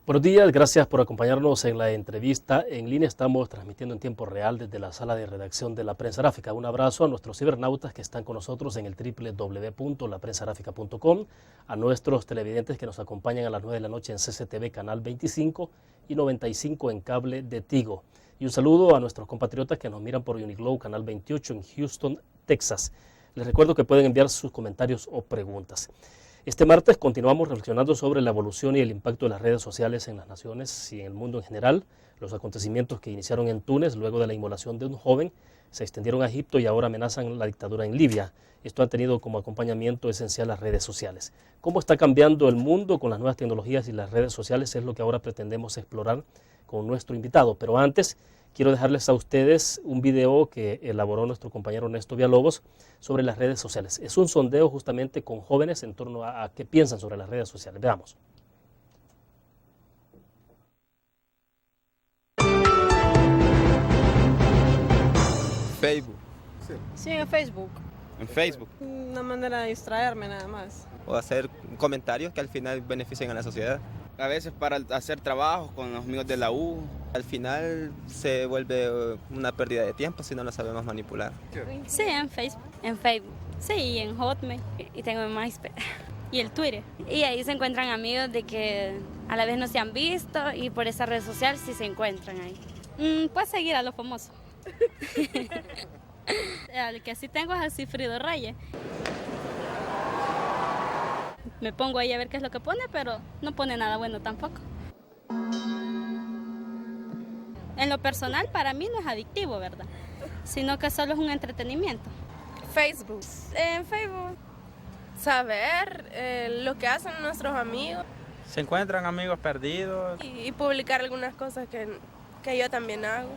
Buenos días, gracias por acompañarnos en la entrevista en línea. Estamos transmitiendo en tiempo real desde la sala de redacción de La Prensa Gráfica. Un abrazo a nuestros cibernautas que están con nosotros en el www.laprensagráfica.com, a nuestros televidentes que nos acompañan a las 9 de la noche en CCTV Canal 25 y 95 en cable de Tigo. Y un saludo a nuestros compatriotas que nos miran por Uniglow Canal 28 en Houston, Texas. Les recuerdo que pueden enviar sus comentarios o preguntas. Este martes continuamos reflexionando sobre la evolución y el impacto de las redes sociales en las naciones y en el mundo en general. Los acontecimientos que iniciaron en Túnez luego de la inmolación de un joven se extendieron a Egipto y ahora amenazan la dictadura en Libia. Esto ha tenido como acompañamiento esencial las redes sociales. ¿Cómo está cambiando el mundo con las nuevas tecnologías y las redes sociales? Es lo que ahora pretendemos explorar con nuestro invitado. Pero antes, quiero dejarles a ustedes un video que elaboró nuestro compañero Ernesto Villalobos sobre las redes sociales. Es un sondeo justamente con jóvenes en torno a qué piensan sobre las redes sociales. Veamos. Facebook. Sí, en Facebook. En Facebook. Una manera de distraerme nada más. O hacer comentarios que al final beneficien a la sociedad. A veces para hacer trabajos con los amigos de la U, al final se vuelve una pérdida de tiempo si no lo sabemos manipular. Sí, en Facebook. En Facebook. Sí, y en Hotmail. Y tengo en MySpace. Y el Twitter. Y ahí se encuentran amigos de que a la vez no se han visto y por esa red social sí se encuentran ahí. Puedes seguir a los famosos. El que sí tengo es el Cifrido Reyes. Me pongo ahí a ver qué es lo que pone, pero no pone nada bueno tampoco. En lo personal, para mí no es adictivo, ¿verdad? Sino que solo es un entretenimiento. Facebook. En Facebook, saber lo que hacen nuestros amigos. Se encuentran amigos perdidos. Y publicar algunas cosas que yo también hago.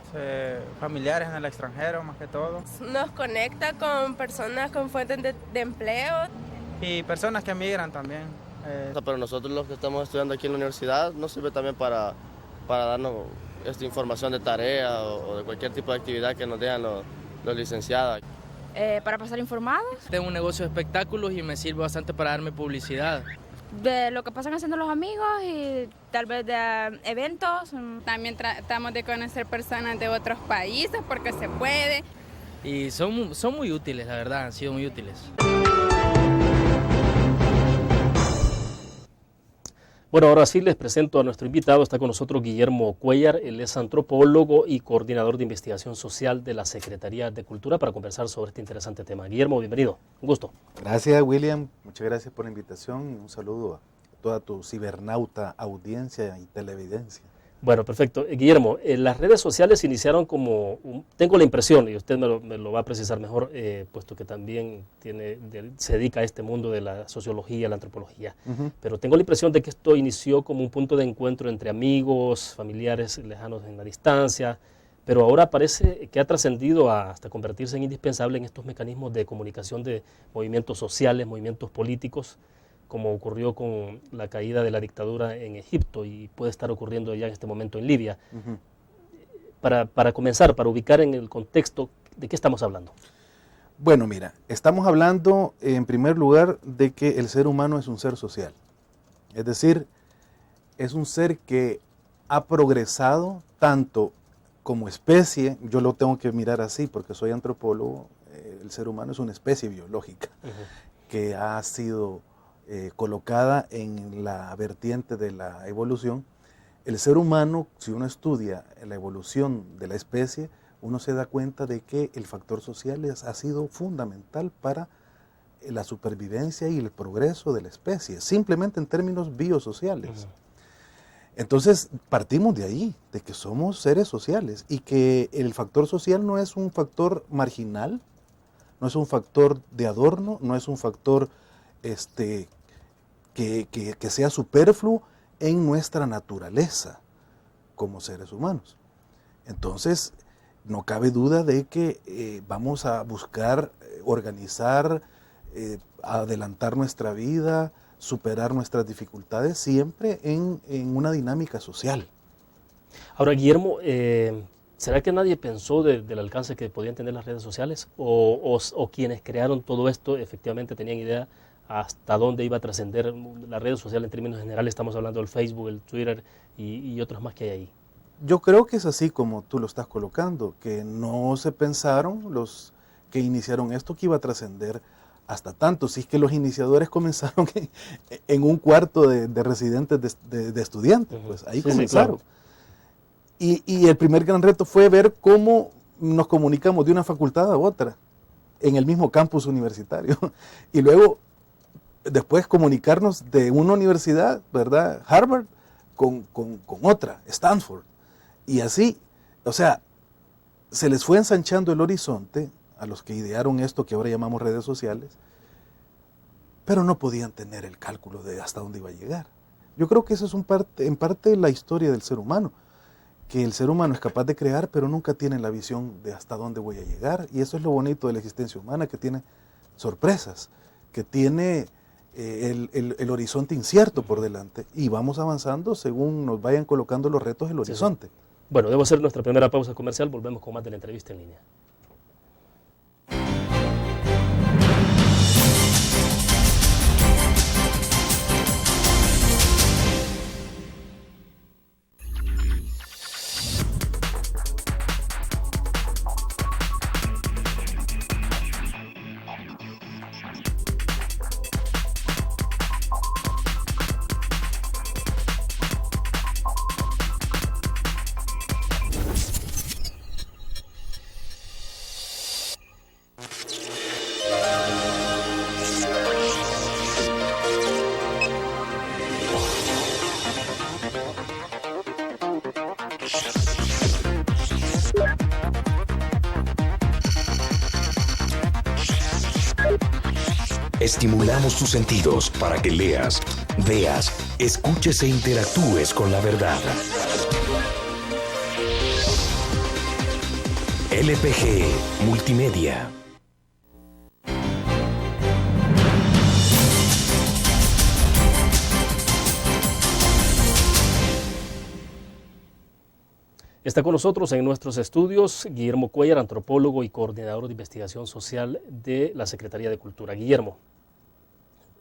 Familiares en el extranjero, más que todo. Nos conecta con personas con fuentes de empleo. Y personas que emigran también. Pero nosotros los que estamos estudiando aquí en la universidad nos sirve también para darnos esta información de tarea o de cualquier tipo de actividad que nos dejan los licenciados. Para pasar informados. Tengo un negocio de espectáculos y me sirve bastante para darme publicidad. De lo que pasan haciendo los amigos y tal vez de eventos. También tratamos de conocer personas de otros países porque se puede. Y son muy útiles, la verdad, han sido muy útiles. Bueno, ahora sí les presento a nuestro invitado. Está con nosotros Guillermo Cuéllar. Él es antropólogo y coordinador de investigación social de la Secretaría de Cultura para conversar sobre este interesante tema. Guillermo, bienvenido. Un gusto. Gracias, William. Muchas gracias por la invitación y un saludo a toda tu cibernauta audiencia y televidencia. Bueno, perfecto. Guillermo, las redes sociales iniciaron como, tengo la impresión, y usted me lo va a precisar mejor, puesto que también se dedica a este mundo de la sociología, la antropología, pero tengo la impresión de que esto inició como un punto de encuentro entre amigos, familiares lejanos en la distancia, pero ahora parece que ha trascendido hasta convertirse en indispensable en estos mecanismos de comunicación de movimientos sociales, movimientos políticos, como ocurrió con la caída de la dictadura en Egipto y puede estar ocurriendo ya en este momento en Libia. Para comenzar, para ubicar en el contexto, ¿de qué estamos hablando? Bueno, mira, estamos hablando en primer lugar de que el ser humano es un ser social. Es decir, es un ser que ha progresado tanto como especie, yo lo tengo que mirar así porque soy antropólogo, el ser humano es una especie biológica que ha sido colocada en la vertiente de la evolución. El ser humano, si uno estudia la evolución de la especie, uno se da cuenta de que el factor social ha sido fundamental para la supervivencia y el progreso de la especie, simplemente en términos biosociales. Entonces partimos de ahí, de que somos seres sociales y que el factor social no es un factor marginal, no es un factor de adorno, no es un factor que sea superfluo en nuestra naturaleza como seres humanos. Entonces, no cabe duda de que vamos a buscar organizar, adelantar nuestra vida, superar nuestras dificultades siempre en una dinámica social. Ahora, Guillermo, ¿será que nadie pensó del alcance que podían tener las redes sociales? ¿O quienes crearon todo esto efectivamente tenían idea hasta dónde iba a trascender las redes sociales en términos generales. Estamos hablando del Facebook, el Twitter y otros más que hay ahí. Yo creo que es así como tú lo estás colocando, que no se pensaron los que iniciaron esto que iba a trascender hasta tanto. Si es que los iniciadores comenzaron en un cuarto de residentes de estudiantes, pues ahí comenzaron. Sí, claro. Y el primer gran reto fue ver cómo nos comunicamos de una facultad a otra en el mismo campus universitario. Y luego, después comunicarnos de una universidad, ¿verdad? Harvard, con otra, Stanford. Y así, o sea, se les fue ensanchando el horizonte a los que idearon esto que ahora llamamos redes sociales, pero no podían tener el cálculo de hasta dónde iba a llegar. Yo creo que eso es en parte la historia del ser humano, que el ser humano es capaz de crear, pero nunca tiene la visión de hasta dónde voy a llegar. Y eso es lo bonito de la existencia humana, que tiene sorpresas, que tiene el horizonte incierto por delante. Y vamos avanzando según nos vayan colocando los retos del horizonte. Sí. Bueno, debo hacer nuestra primera pausa comercial. Volvemos con más de la entrevista en línea. Estimulamos tus sentidos para que leas, veas, escuches e interactúes con la verdad. LPG Multimedia. Está con nosotros en nuestros estudios Guillermo Cuellar, antropólogo y coordinador de investigación social de la Secretaría de Cultura. Guillermo,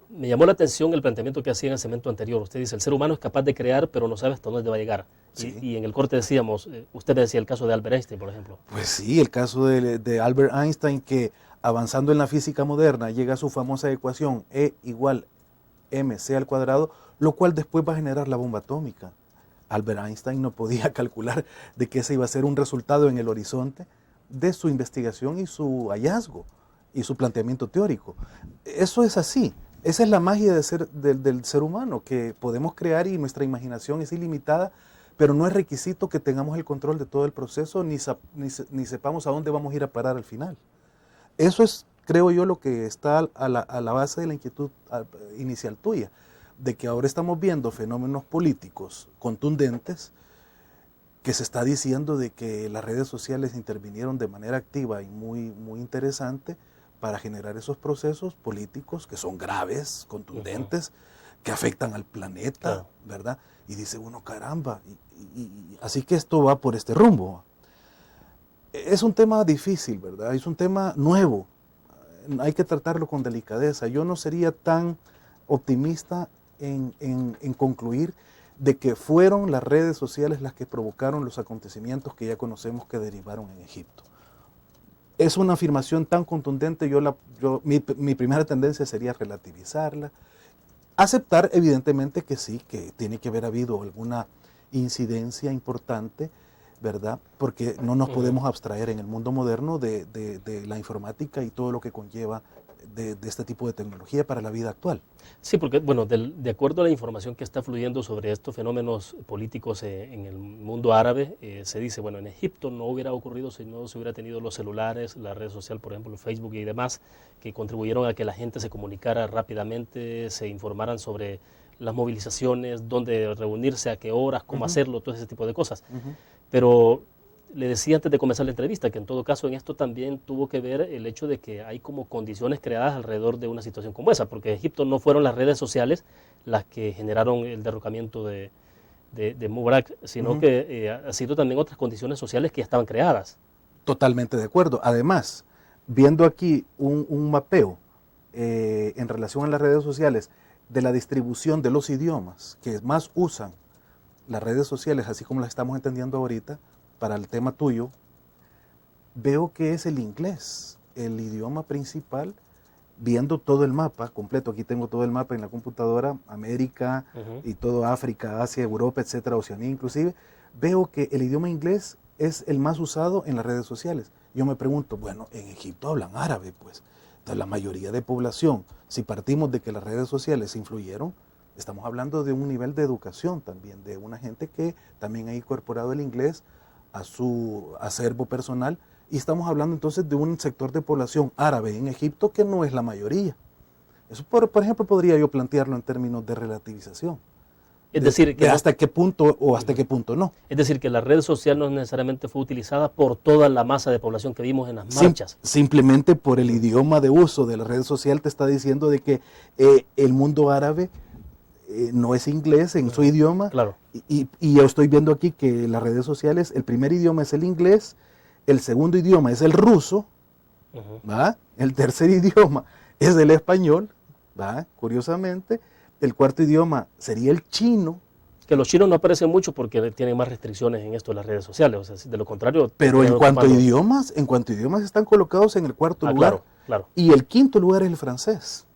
me llamó la atención el planteamiento que hacía en el segmento anterior. Usted dice, el ser humano es capaz de crear, pero no sabe hasta dónde va a llegar. Sí. Y en el corte decíamos, usted decía el caso de Albert Einstein, por ejemplo. Pues sí, el caso de Albert Einstein, que avanzando en la física moderna llega a su famosa ecuación E igual mc al cuadrado, lo cual después va a generar la bomba atómica. Albert Einstein no podía calcular de que ese iba a ser un resultado en el horizonte de su investigación y su hallazgo y su planteamiento teórico. Eso es así. Esa es la magia del ser humano, que podemos crear y nuestra imaginación es ilimitada, pero no es requisito que tengamos el control de todo el proceso ni sepamos a dónde vamos a ir a parar al final. Eso es, creo yo, lo que está a la base de la inquietud inicial tuya, de que ahora estamos viendo fenómenos políticos contundentes, que se está diciendo de que las redes sociales intervinieron de manera activa y muy, muy interesante para generar esos procesos políticos que son graves, contundentes, que afectan al planeta, ¿verdad? Y dice uno, caramba, así que esto va por este rumbo. Es un tema difícil, ¿verdad? Es un tema nuevo, hay que tratarlo con delicadeza. Yo no sería tan optimista en concluir de que fueron las redes sociales las que provocaron los acontecimientos que ya conocemos que derivaron en Egipto. Es una afirmación tan contundente, mi primera tendencia sería relativizarla, aceptar evidentemente que sí, que tiene que haber habido alguna incidencia importante, ¿verdad? Porque no nos podemos abstraer en el mundo moderno de la informática y todo lo que conlleva de este tipo de tecnología para la vida actual. Sí, porque, bueno, de acuerdo a la información que está fluyendo sobre estos fenómenos políticos en el mundo árabe, se dice, bueno, en Egipto no hubiera ocurrido si no se hubiera tenido los celulares, la red social, por ejemplo, Facebook y demás, que contribuyeron a que la gente se comunicara rápidamente, se informaran sobre las movilizaciones, dónde reunirse, a qué horas, cómo hacerlo, todo ese tipo de cosas. Pero le decía antes de comenzar la entrevista que en todo caso en esto también tuvo que ver el hecho de que hay como condiciones creadas alrededor de una situación como esa, porque en Egipto no fueron las redes sociales las que generaron el derrocamiento de Mubarak, sino que ha sido también otras condiciones sociales que ya estaban creadas. Totalmente de acuerdo. Además, viendo aquí un mapeo en relación a las redes sociales, de la distribución de los idiomas que más usan las redes sociales, así como las estamos entendiendo ahorita, para el tema tuyo, veo que es el inglés, el idioma principal, viendo todo el mapa completo. Aquí tengo todo el mapa en la computadora, América y todo África, Asia, Europa, etcétera, Oceanía inclusive. Veo que el idioma inglés es el más usado en las redes sociales. Yo me pregunto, bueno, en Egipto hablan árabe, pues. Entonces, la mayoría de población, si partimos de que las redes sociales influyeron, estamos hablando de un nivel de educación también, de una gente que también ha incorporado el inglés a su acervo personal, y estamos hablando entonces de un sector de población árabe en Egipto que no es la mayoría. Eso, por ejemplo, podría yo plantearlo en términos de relativización. Es decir, que hasta qué punto o hasta qué punto no. Es decir, que la red social no necesariamente fue utilizada por toda la masa de población que vimos en las marchas. Simplemente por el idioma de uso de la red social te está diciendo de que el mundo árabe no es inglés en su idioma. Claro. Y yo estoy viendo aquí que las redes sociales, el primer idioma es el inglés, el segundo idioma es el ruso, ¿va? El tercer idioma es el español, ¿va? Curiosamente. El cuarto idioma sería el chino. Que los chinos no aparecen mucho porque tienen más restricciones en esto de las redes sociales, o sea, de lo contrario. Pero en cuanto a idiomas están colocados en el cuarto lugar. Claro, claro. Y el quinto lugar es el francés.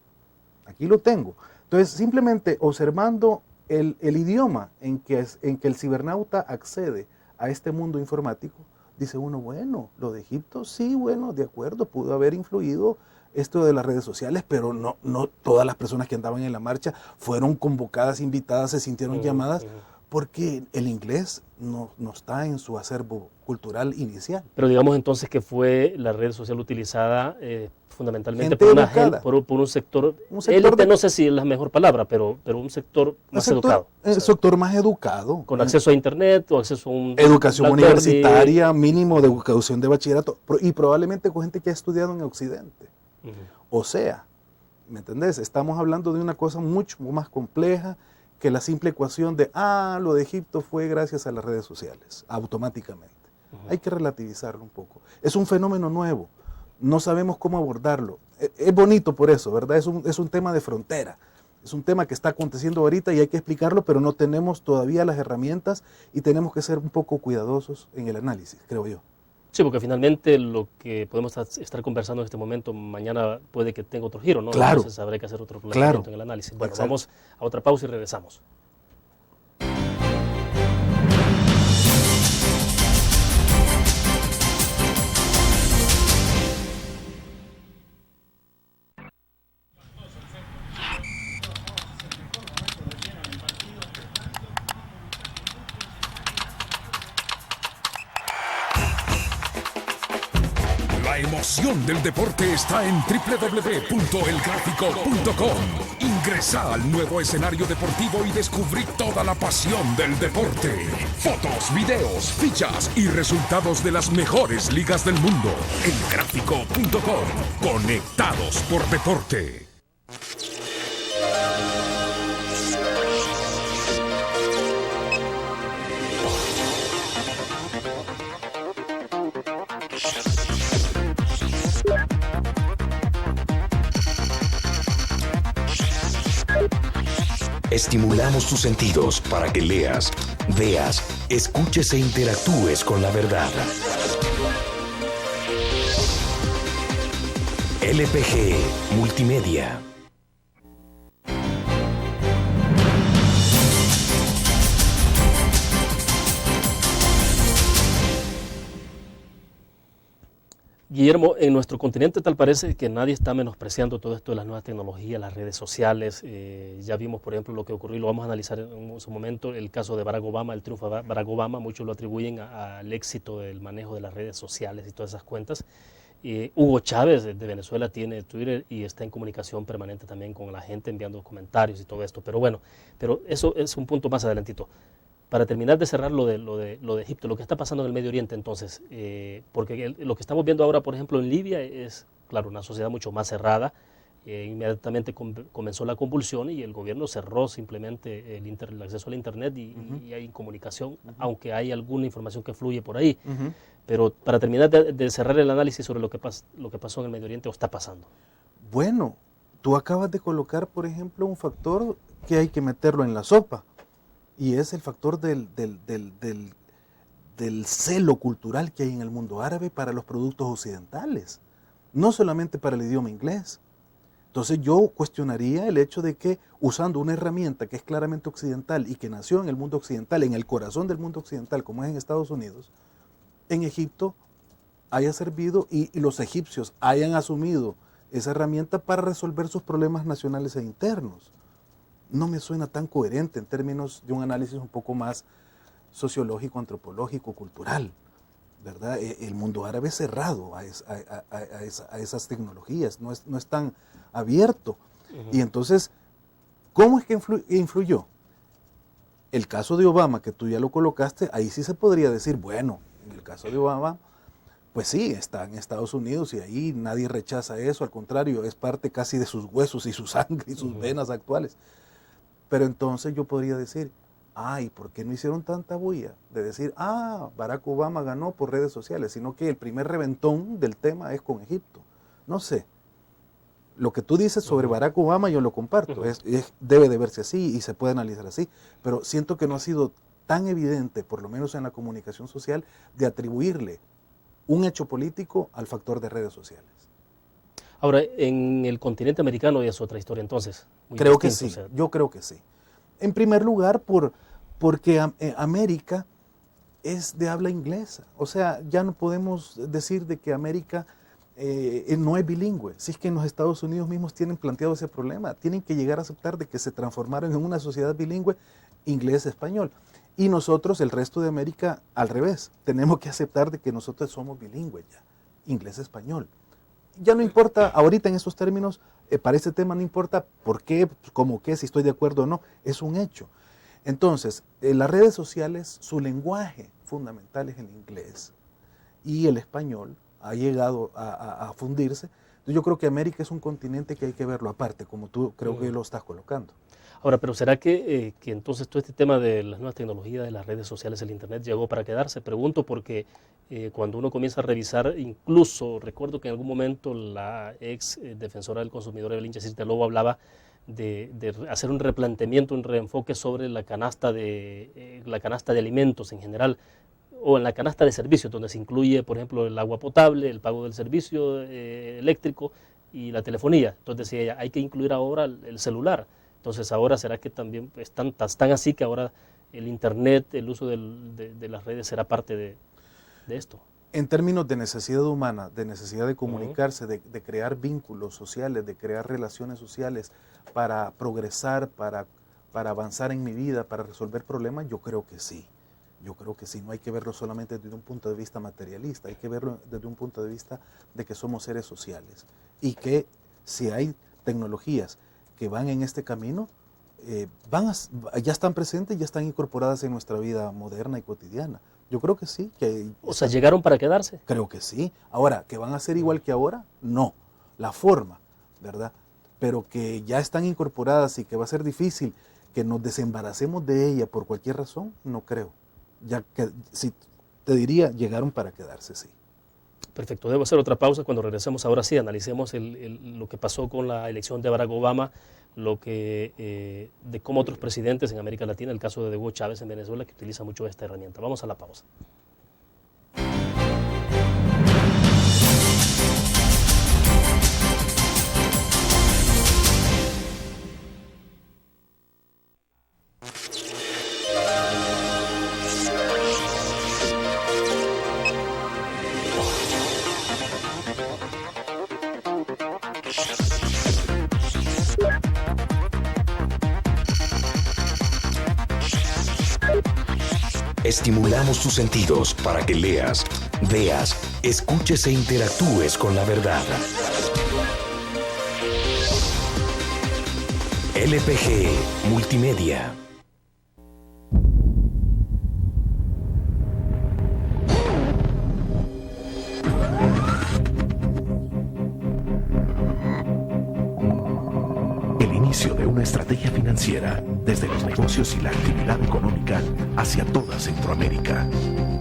Aquí lo tengo. Entonces, simplemente observando el idioma en que el cibernauta accede a este mundo informático, dice uno, bueno, lo de Egipto, sí, bueno, de acuerdo, pudo haber influido esto de las redes sociales, pero no todas las personas que andaban en la marcha fueron convocadas, invitadas, se sintieron llamadas, porque el inglés no está en su acervo cultural inicial. Pero digamos entonces que fue la red social utilizada fundamentalmente por un sector élite, no sé si es la mejor palabra, pero un sector más educado. El sector más educado. Con acceso a internet o acceso a educación universitaria, mínimo de educación de bachillerato, y probablemente con gente que ha estudiado en Occidente. O sea, ¿me entendés? Estamos hablando de una cosa mucho más compleja que la simple ecuación de, lo de Egipto fue gracias a las redes sociales, automáticamente. Hay que relativizarlo un poco. Es un fenómeno nuevo, no sabemos cómo abordarlo. Es bonito por eso, ¿verdad? Es un tema de frontera, es un tema que está aconteciendo ahorita y hay que explicarlo, pero no tenemos todavía las herramientas y tenemos que ser un poco cuidadosos en el análisis, creo yo. Sí, porque finalmente lo que podemos estar conversando en este momento, mañana puede que tenga otro giro, ¿no? Claro. Entonces habrá que hacer otro planteamiento en el análisis. Bueno, exacto. Vamos a otra pausa y regresamos. La emoción del deporte está en www.elgráfico.com. Ingresa al nuevo escenario deportivo y descubrí toda la pasión del deporte. Fotos, videos, fichas y resultados de las mejores ligas del mundo. Elgráfico.com. Conectados por deporte. Estimulamos tus sentidos para que leas, veas, escuches e interactúes con la verdad. LPG Multimedia. Guillermo, en nuestro continente tal parece que nadie está menospreciando todo esto de las nuevas tecnologías, las redes sociales. Ya vimos, por ejemplo, lo que ocurrió, lo vamos a analizar en su momento, el caso de Barack Obama, el triunfo de Barack Obama, muchos lo atribuyen al éxito del manejo de las redes sociales y todas esas cuentas. Hugo Chávez de Venezuela tiene Twitter y está en comunicación permanente también con la gente, enviando comentarios y todo esto. Pero bueno, eso es un punto más adelantito. Para terminar de cerrar lo de Egipto, lo que está pasando en el Medio Oriente entonces, porque lo que estamos viendo ahora, por ejemplo, en Libia es, claro, una sociedad mucho más cerrada. Inmediatamente comenzó la convulsión y el gobierno cerró simplemente el acceso al Internet y hay comunicación, aunque hay alguna información que fluye por ahí. Pero para terminar de cerrar el análisis sobre lo que pasó en el Medio Oriente o está pasando. Bueno, tú acabas de colocar, por ejemplo, un factor que hay que meterlo en la sopa, y es el factor del celo cultural que hay en el mundo árabe para los productos occidentales, no solamente para el idioma inglés. Entonces yo cuestionaría el hecho de que usando una herramienta que es claramente occidental y que nació en el mundo occidental, en el corazón del mundo occidental, como es en Estados Unidos, en Egipto haya servido y los egipcios hayan asumido esa herramienta para resolver sus problemas nacionales e internos. No me suena tan coherente en términos de un análisis un poco más sociológico, antropológico, cultural, ¿verdad? El mundo árabe es cerrado a esas tecnologías, no es tan abierto. Y entonces, ¿cómo es que influyó? El caso de Obama, que tú ya lo colocaste, ahí sí se podría decir, bueno, en el caso de Obama, pues sí, está en Estados Unidos y ahí nadie rechaza eso, al contrario, es parte casi de sus huesos y su sangre y sus venas actuales. Pero entonces yo podría decir, ay, ¿por qué no hicieron tanta bulla de decir, Barack Obama ganó por redes sociales, sino que el primer reventón del tema es con Egipto? No sé. Lo que tú dices sobre Barack Obama yo lo comparto, debe de verse así y se puede analizar así, pero siento que no ha sido tan evidente, por lo menos en la comunicación social, de atribuirle un hecho político al factor de redes sociales. Ahora, en el continente americano es otra historia entonces. Creo que sí, yo creo que sí. En primer lugar, porque América es de habla inglesa. O sea, ya no podemos decir de que América no es bilingüe. Si es que en los Estados Unidos mismos tienen planteado ese problema, tienen que llegar a aceptar de que se transformaron en una sociedad bilingüe inglés-español. Y nosotros, el resto de América, al revés, tenemos que aceptar de que nosotros somos bilingües ya, inglés-español. Ya no importa, ahorita en estos términos, para este tema no importa por qué, cómo qué, si estoy de acuerdo o no, es un hecho. Entonces, las redes sociales, su lenguaje fundamental es el inglés y el español ha llegado a fundirse. Entonces, yo creo que América es un continente que hay que verlo aparte, como tú creo que lo estás colocando. Ahora, pero ¿será que entonces todo este tema de las nuevas tecnologías, de las redes sociales, el Internet, llegó para quedarse? Pregunto porque cuando uno comienza a revisar, incluso recuerdo que en algún momento la ex defensora del consumidor, Evelyn Chacirte Lobo, hablaba de hacer un replanteamiento, un reenfoque sobre la canasta de alimentos en general, o en la canasta de servicios, donde se incluye, por ejemplo, el agua potable, el pago del servicio eléctrico y la telefonía. Entonces decía ella, hay que incluir ahora el celular. Entonces ahora, ¿será que también están así que ahora el Internet, el uso de las redes será parte de esto? En términos de necesidad humana, de necesidad de comunicarse, de crear vínculos sociales, de crear relaciones sociales para progresar, para avanzar en mi vida, para resolver problemas, yo creo que sí. Yo creo que sí, no hay que verlo solamente desde un punto de vista materialista, hay que verlo desde un punto de vista de que somos seres sociales y que si hay tecnologías que van en este camino, ya están presentes, ya están incorporadas en nuestra vida moderna y cotidiana. Yo creo que sí. O sea, ¿llegaron para quedarse? Creo que sí. Ahora, ¿que van a ser igual que ahora? No. La forma, ¿verdad? Pero que ya están incorporadas y que va a ser difícil que nos desembaracemos de ella por cualquier razón, no creo. Ya que, sí, te diría, llegaron para quedarse, sí. Perfecto, debo hacer otra pausa. Cuando regresemos, ahora sí, analicemos lo que pasó con la elección de Barack Obama, de cómo otros presidentes en América Latina, el caso de Hugo Chávez en Venezuela, que utiliza mucho esta herramienta. Vamos a la pausa. Estimulamos tus sentidos para que leas, veas, escuches e interactúes con la verdad. LPG Multimedia. El inicio de una estrategia financiera desde los negocios y la actividad económica hacia toda Centroamérica.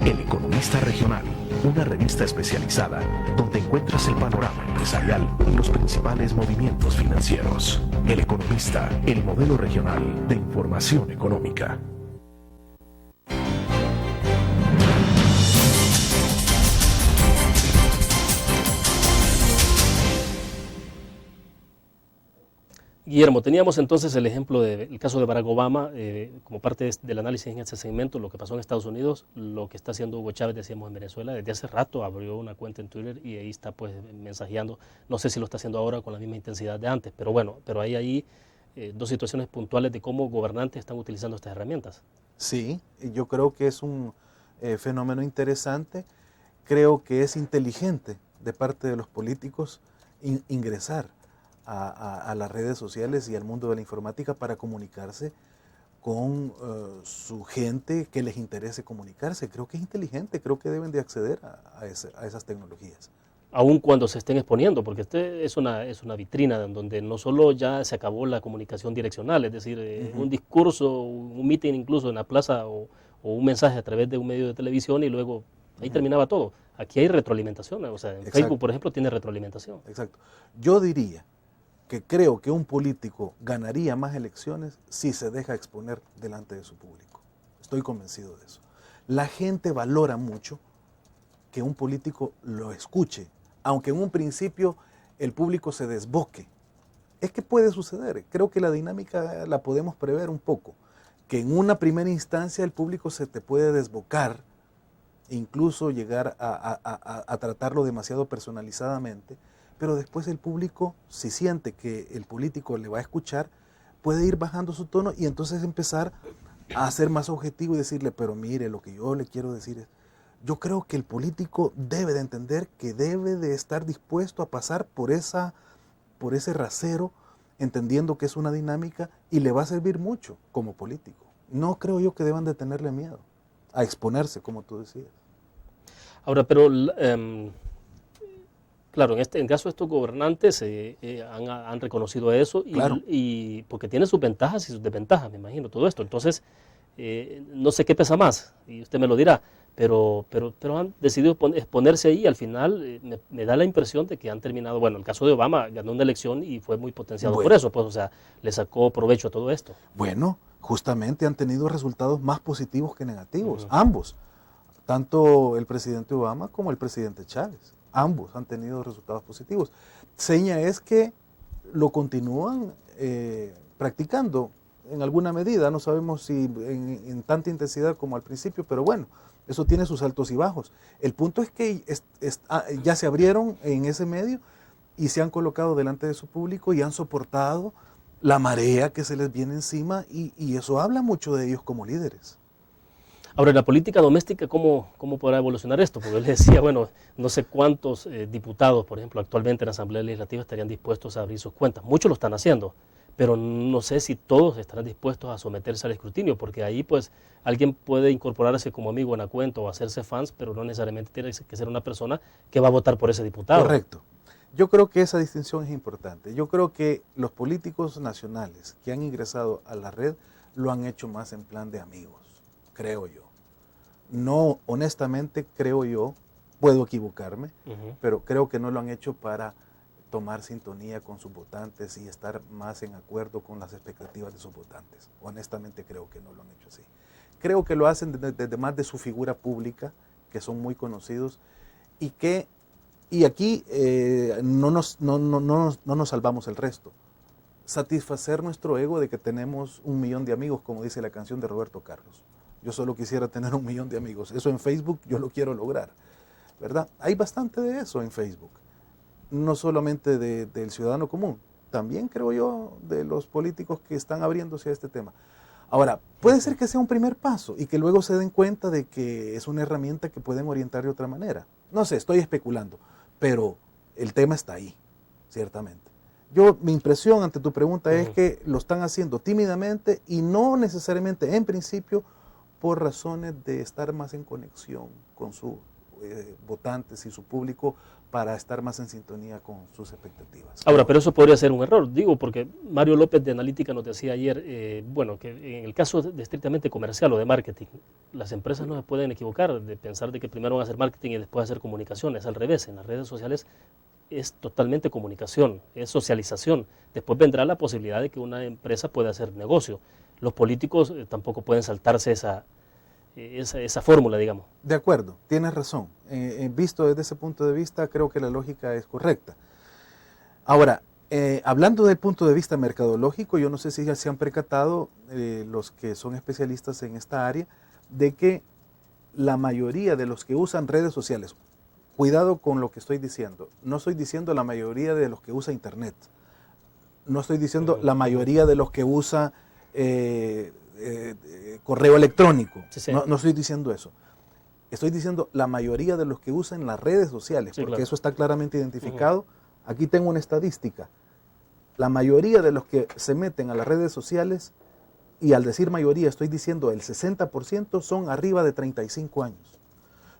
El Economista Regional, una revista especializada donde encuentras el panorama empresarial y los principales movimientos financieros. El Economista, el modelo regional de información económica. Guillermo, teníamos entonces el ejemplo del caso de Barack Obama como parte del análisis en este segmento, lo que pasó en Estados Unidos, lo que está haciendo Hugo Chávez, decíamos, en Venezuela. Desde hace rato abrió una cuenta en Twitter y ahí está pues mensajeando. No sé si lo está haciendo ahora con la misma intensidad de antes, pero bueno, pero hay ahí dos situaciones puntuales de cómo gobernantes están utilizando estas herramientas. Sí, yo creo que es un fenómeno interesante. Creo que es inteligente de parte de los políticos ingresar a las redes sociales y al mundo de la informática para comunicarse con su gente que les interese comunicarse. Creo que es inteligente, creo que deben de acceder a esas tecnologías. Aun cuando se estén exponiendo, porque este es una vitrina donde no solo ya se acabó la comunicación direccional, es decir, un discurso, un meeting incluso en la plaza o un mensaje a través de un medio de televisión y luego ahí terminaba todo. Aquí hay retroalimentación, o sea, en Facebook, por ejemplo, tiene retroalimentación. Exacto. Yo diría que creo que un político ganaría más elecciones si se deja exponer delante de su público. Estoy convencido de eso. La gente valora mucho que un político lo escuche, aunque en un principio el público se desboque. Es que puede suceder. Creo que la dinámica la podemos prever un poco, que en una primera instancia el público se te puede desbocar e incluso llegar a tratarlo demasiado personalizadamente, pero después el público, si siente que el político le va a escuchar, puede ir bajando su tono y entonces empezar a ser más objetivo y decirle, pero mire, lo que yo le quiero decir es, yo creo que el político debe de entender que debe de estar dispuesto a pasar por ese rasero, entendiendo que es una dinámica y le va a servir mucho como político. No creo yo que deban de tenerle miedo a exponerse, como tú decías. Ahora, pero claro, en caso de estos gobernantes han reconocido eso y, Claro. y porque tiene sus ventajas y sus desventajas, me imagino, todo esto. Entonces, no sé qué pesa más, y usted me lo dirá, pero han decidido exponerse ahí y al final me da la impresión de que han terminado, bueno, el caso de Obama ganó una elección y fue muy potenciado por eso, pues, o sea, le sacó provecho a todo esto. Bueno, justamente han tenido resultados más positivos que negativos, ambos, tanto el presidente Obama como el presidente Chávez. Ambos han tenido resultados positivos. Seña es que lo continúan practicando en alguna medida, no sabemos si en tanta intensidad como al principio, pero bueno, eso tiene sus altos y bajos. El punto es que ya se abrieron en ese medio y se han colocado delante de su público y han soportado la marea que se les viene encima y eso habla mucho de ellos como líderes. Ahora, en la política doméstica, ¿cómo podrá evolucionar esto? Porque él decía, bueno, no sé cuántos diputados, por ejemplo, actualmente en la Asamblea Legislativa estarían dispuestos a abrir sus cuentas. Muchos lo están haciendo, pero no sé si todos estarán dispuestos a someterse al escrutinio, porque ahí pues alguien puede incorporarse como amigo en la cuenta o hacerse fans, pero no necesariamente tiene que ser una persona que va a votar por ese diputado. Correcto. Yo creo que esa distinción es importante. Yo creo que los políticos nacionales que han ingresado a la red lo han hecho más en plan de amigos, creo yo. No, honestamente, creo yo, puedo equivocarme, pero creo que no lo han hecho para tomar sintonía con sus votantes y estar más en acuerdo con las expectativas de sus votantes. Honestamente creo que no lo han hecho así. Creo que lo hacen desde más de su figura pública, que son muy conocidos, y aquí no nos salvamos el resto. Satisfacer nuestro ego de que tenemos 1 millón de amigos, como dice la canción de Roberto Carlos. Yo solo quisiera tener 1 millón de amigos. Eso en Facebook yo lo quiero lograr, ¿verdad? Hay bastante de eso en Facebook. No solamente del ciudadano común, también creo yo de los políticos que están abriéndose a este tema. Ahora, puede ser que sea un primer paso y que luego se den cuenta de que es una herramienta que pueden orientar de otra manera. No sé, estoy especulando, pero el tema está ahí, ciertamente. Mi impresión ante tu pregunta es que lo están haciendo tímidamente y no necesariamente en principio por razones de estar más en conexión con sus votantes y su público para estar más en sintonía con sus expectativas. Ahora, pero eso podría ser un error, digo, porque Mario López de Analítica nos decía ayer, bueno, que en el caso de estrictamente comercial o de marketing, las empresas no se pueden equivocar de pensar de que primero van a hacer marketing y después hacer comunicación, es al revés, en las redes sociales es totalmente comunicación, es socialización, después vendrá la posibilidad de que una empresa pueda hacer negocio. Los políticos tampoco pueden saltarse esa fórmula, digamos. De acuerdo, tienes razón. Visto desde ese punto de vista, creo que la lógica es correcta. Ahora, hablando del punto de vista mercadológico, yo no sé si ya se han percatado los que son especialistas en esta área, de que la mayoría de los que usan redes sociales, cuidado con lo que estoy diciendo, no estoy diciendo la mayoría de los que usa internet, no estoy diciendo la mayoría de los que usa correo electrónico, sí. No estoy diciendo eso. Estoy diciendo la mayoría de los que usan las redes sociales, sí, porque claro, eso está claramente identificado. Aquí tengo una estadística. La mayoría de los que se meten a las redes sociales, y al decir mayoría estoy diciendo el 60%, son arriba de 35 años.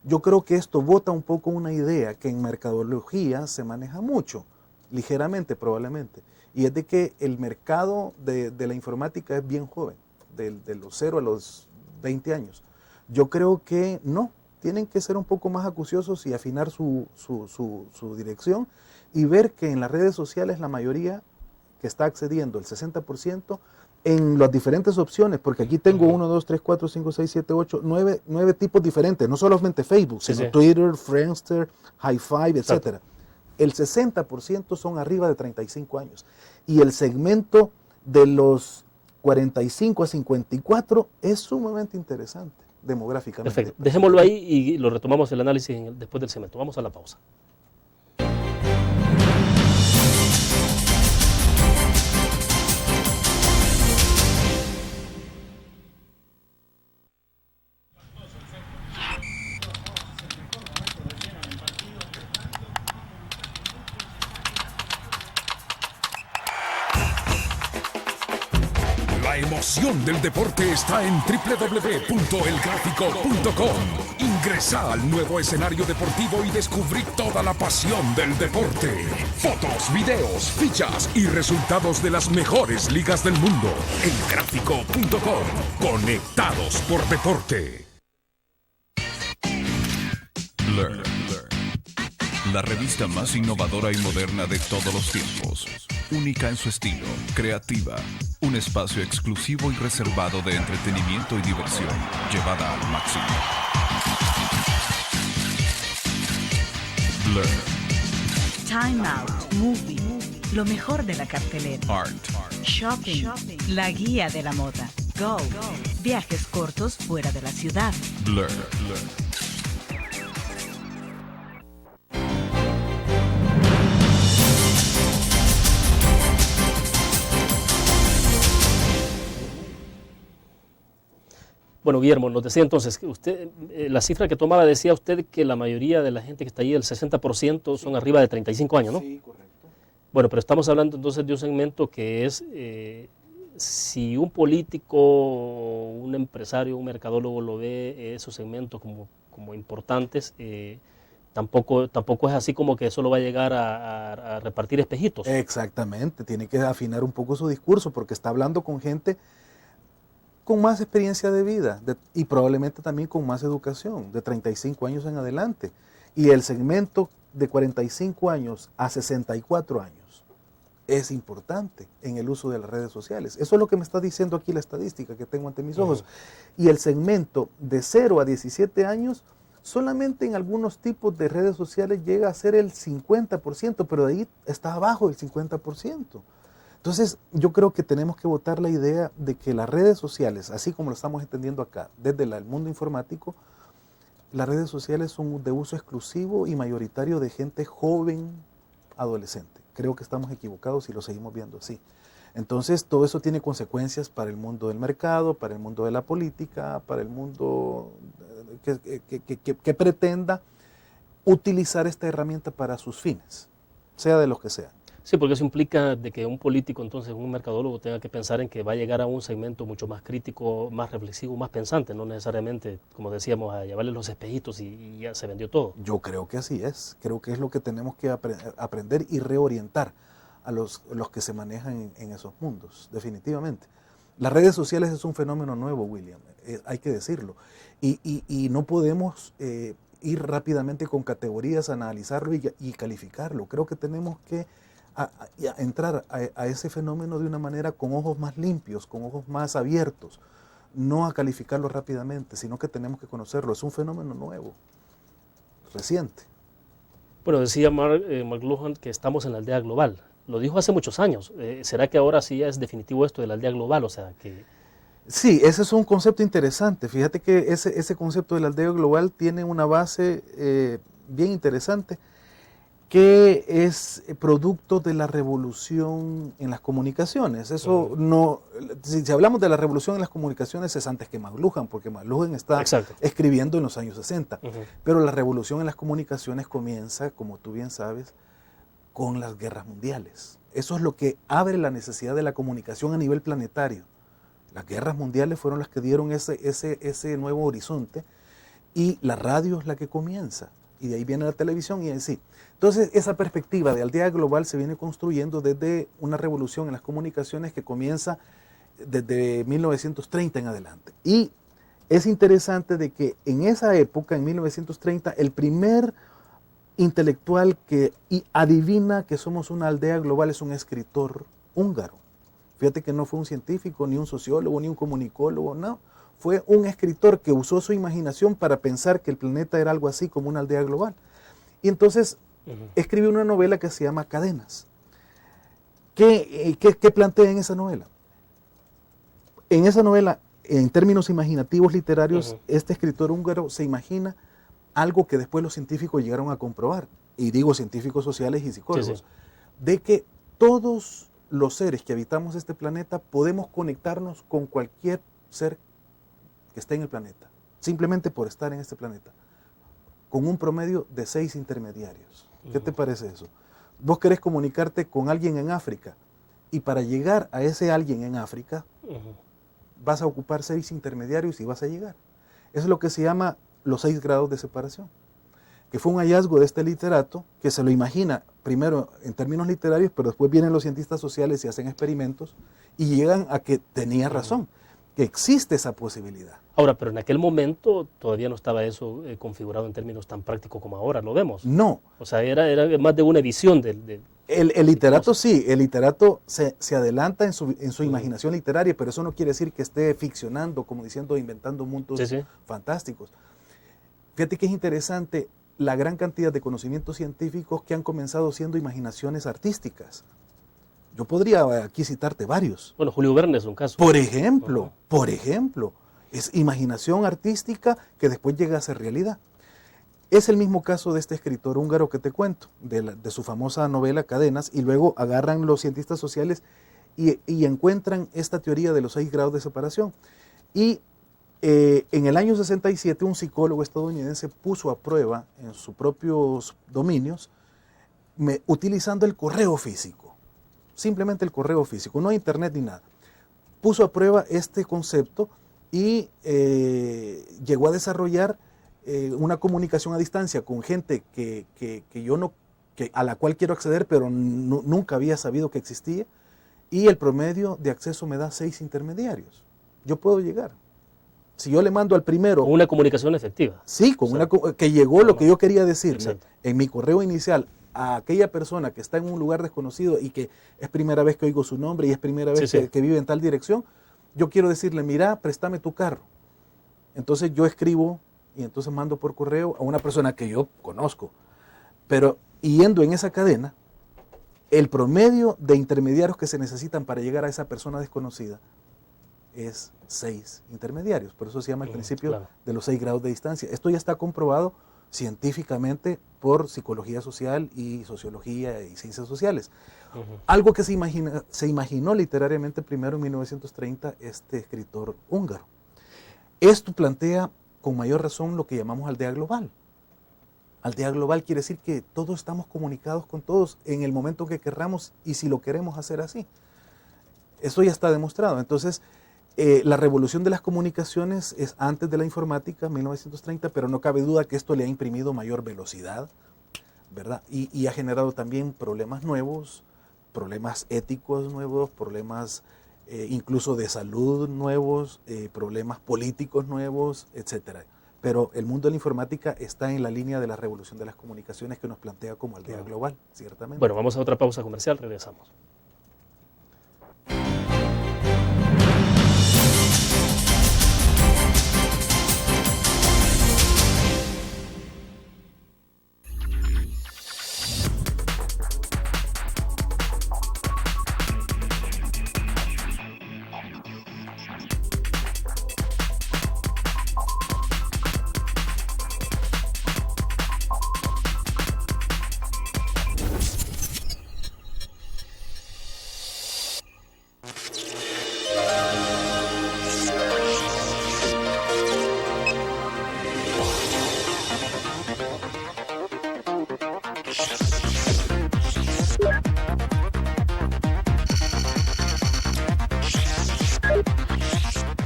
Yo creo que esto bota un poco una idea que en mercadología se maneja mucho, ligeramente probablemente, y es de que el mercado de la informática es bien joven, de los 0 a los 20 años. Yo creo que no, tienen que ser un poco más acuciosos y afinar su dirección y ver que en las redes sociales la mayoría que está accediendo, el 60%, en las diferentes opciones, porque aquí tengo 1, 2, 3, 4, 5, 6, 7, 8, 9 tipos diferentes, no solamente Facebook, sino sí. Twitter, Friendster, Hi5, etc. El 60% son arriba de 35 años. Y el segmento de los 45 a 54 es sumamente interesante demográficamente. Perfecto. Dejémoslo ahí y lo retomamos el análisis después del segmento. Vamos a la pausa. La emoción del deporte está en www.elgráfico.com. Ingresa al nuevo escenario deportivo y descubrí toda la pasión del deporte. Fotos, videos, fichas y resultados de las mejores ligas del mundo. Elgráfico.com. Conectados por deporte. Blur. La revista más innovadora y moderna de todos los tiempos. Única en su estilo, creativa. Un espacio exclusivo y reservado de entretenimiento y diversión, llevada al máximo. Blur. Time Out, Movie, lo mejor de la cartelera. Art. Shopping, la guía de la moda. Go, viajes cortos fuera de la ciudad. Blur. Bueno, Guillermo, nos decía entonces que usted, la cifra que tomaba, decía usted que la mayoría de la gente que está ahí, el 60%, son arriba de 35 años, ¿no? Sí, correcto. Bueno, pero estamos hablando entonces de un segmento que es, si un político, un empresario, un mercadólogo lo ve esos segmentos como importantes, tampoco es así como que solo va a llegar a repartir espejitos. Exactamente, tiene que afinar un poco su discurso porque está hablando con gente con más experiencia de vida y probablemente también con más educación, de 35 años en adelante. Y el segmento de 45 años a 64 años es importante en el uso de las redes sociales. Eso es lo que me está diciendo aquí la estadística que tengo ante mis ojos. Y el segmento de 0 a 17 años, solamente en algunos tipos de redes sociales llega a ser el 50%, pero de ahí está abajo del 50%. Entonces, yo creo que tenemos que votar la idea de que las redes sociales, así como lo estamos entendiendo acá, desde el mundo informático, las redes sociales son de uso exclusivo y mayoritario de gente joven, adolescente. Creo que estamos equivocados si lo seguimos viendo así. Entonces, todo eso tiene consecuencias para el mundo del mercado, para el mundo de la política, para el mundo que pretenda utilizar esta herramienta para sus fines, sea de los que sean. Sí, porque eso implica de que un político, entonces un mercadólogo tenga que pensar en que va a llegar a un segmento mucho más crítico, más reflexivo, más pensante, no necesariamente, como decíamos, a llevarle los espejitos y ya se vendió todo. Yo creo que así es, creo que es lo que tenemos que aprender y reorientar a los que se manejan en esos mundos, definitivamente. Las redes sociales es un fenómeno nuevo, William, hay que decirlo, y no podemos ir rápidamente con categorías a analizarlo y calificarlo. Creo que tenemos que entrar a ese fenómeno de una manera con ojos más limpios, con ojos más abiertos, no a calificarlo rápidamente, sino que tenemos que conocerlo. Es un fenómeno nuevo, reciente. Bueno, decía Mark McLuhan que estamos en la aldea global. Lo dijo hace muchos años. ¿Será que ahora sí ya es definitivo esto de la aldea global? O sea, que... Sí, ese es un concepto interesante. Fíjate que ese concepto de la aldea global tiene una base bien interesante, que es producto de la revolución en las comunicaciones. Eso no, si hablamos de la revolución en las comunicaciones es antes que McLuhan, porque McLuhan está escribiendo en los años 60. Pero la revolución en las comunicaciones comienza, como tú bien sabes, con las guerras mundiales. Eso es lo que abre la necesidad de la comunicación a nivel planetario. Las guerras mundiales fueron las que dieron ese nuevo horizonte, y la radio es la que comienza. Y de ahí viene la televisión y así. Entonces, esa perspectiva de aldea global se viene construyendo desde una revolución en las comunicaciones que comienza desde 1930 en adelante. Y es interesante de que en esa época, en 1930, el primer intelectual que adivina que somos una aldea global es un escritor húngaro. Fíjate que no fue un científico, ni un sociólogo, ni un comunicólogo, no. Fue un escritor que usó su imaginación para pensar que el planeta era algo así como una aldea global. Y entonces escribió una novela que se llama Cadenas. ¿Qué plantea en esa novela? En esa novela, en términos imaginativos literarios, este escritor húngaro se imagina algo que después los científicos llegaron a comprobar, y digo científicos sociales y psicólogos, de que todos los seres que habitamos este planeta podemos conectarnos con cualquier ser que esté en el planeta, simplemente por estar en este planeta, con un promedio de 6 intermediarios. ¿Qué te parece eso? Vos querés comunicarte con alguien en África, y para llegar a ese alguien en África, vas a ocupar 6 intermediarios y vas a llegar. Eso es lo que se llama los 6 grados de separación, que fue un hallazgo de este literato, que se lo imagina primero en términos literarios, pero después vienen los cientistas sociales y hacen experimentos, y llegan a que tenía razón, que existe esa posibilidad. Ahora, pero en aquel momento todavía no estaba eso configurado en términos tan prácticos como ahora lo vemos. No. O sea, era más de una visión del... El literato sí, el literato se adelanta en su imaginación literaria, pero eso no quiere decir que esté ficcionando, como diciendo, inventando mundos fantásticos. Fíjate que es interesante la gran cantidad de conocimientos científicos que han comenzado siendo imaginaciones artísticas. Yo podría aquí citarte varios. Bueno, Julio Verne es un caso. Por ejemplo, es imaginación artística que después llega a ser realidad. Es el mismo caso de este escritor húngaro que te cuento, de su famosa novela Cadenas, y luego agarran los cientistas sociales y encuentran esta teoría de los 6 grados de separación. Y en el año 67 un psicólogo estadounidense puso a prueba en sus propios dominios, utilizando el correo físico, simplemente el correo físico, no internet ni nada. Puso a prueba este concepto y llegó a desarrollar una comunicación a distancia con gente a la cual quiero acceder, pero nunca había sabido que existía, y el promedio de acceso me da 6 intermediarios. Yo puedo llegar. Si yo le mando al primero... Una comunicación efectiva. Sí, que llegó lo que yo quería decirle en mi correo inicial a aquella persona que está en un lugar desconocido y que es primera vez que oigo su nombre y es primera vez que vive en tal dirección. Yo quiero decirle, mira, préstame tu carro. Entonces yo escribo y entonces mando por correo a una persona que yo conozco. Pero yendo en esa cadena, el promedio de intermediarios que se necesitan para llegar a esa persona desconocida es 6 intermediarios. Por eso se llama el principio de los 6 grados de distancia. Esto ya está comprobado científicamente por psicología social y sociología y ciencias sociales. Algo que se imaginó literariamente primero en 1930 este escritor húngaro. Esto plantea con mayor razón lo que llamamos aldea global. Aldea global quiere decir que todos estamos comunicados con todos en el momento que querramos y si lo queremos hacer así. Eso ya está demostrado. Entonces, la revolución de las comunicaciones es antes de la informática, 1930, pero no cabe duda que esto le ha imprimido mayor velocidad, ¿verdad? Y ha generado también problemas nuevos, problemas éticos nuevos, problemas incluso de salud nuevos, problemas políticos nuevos, etcétera. Pero el mundo de la informática está en la línea de la revolución de las comunicaciones que nos plantea como aldea global, ciertamente. Bueno, vamos a otra pausa comercial, regresamos.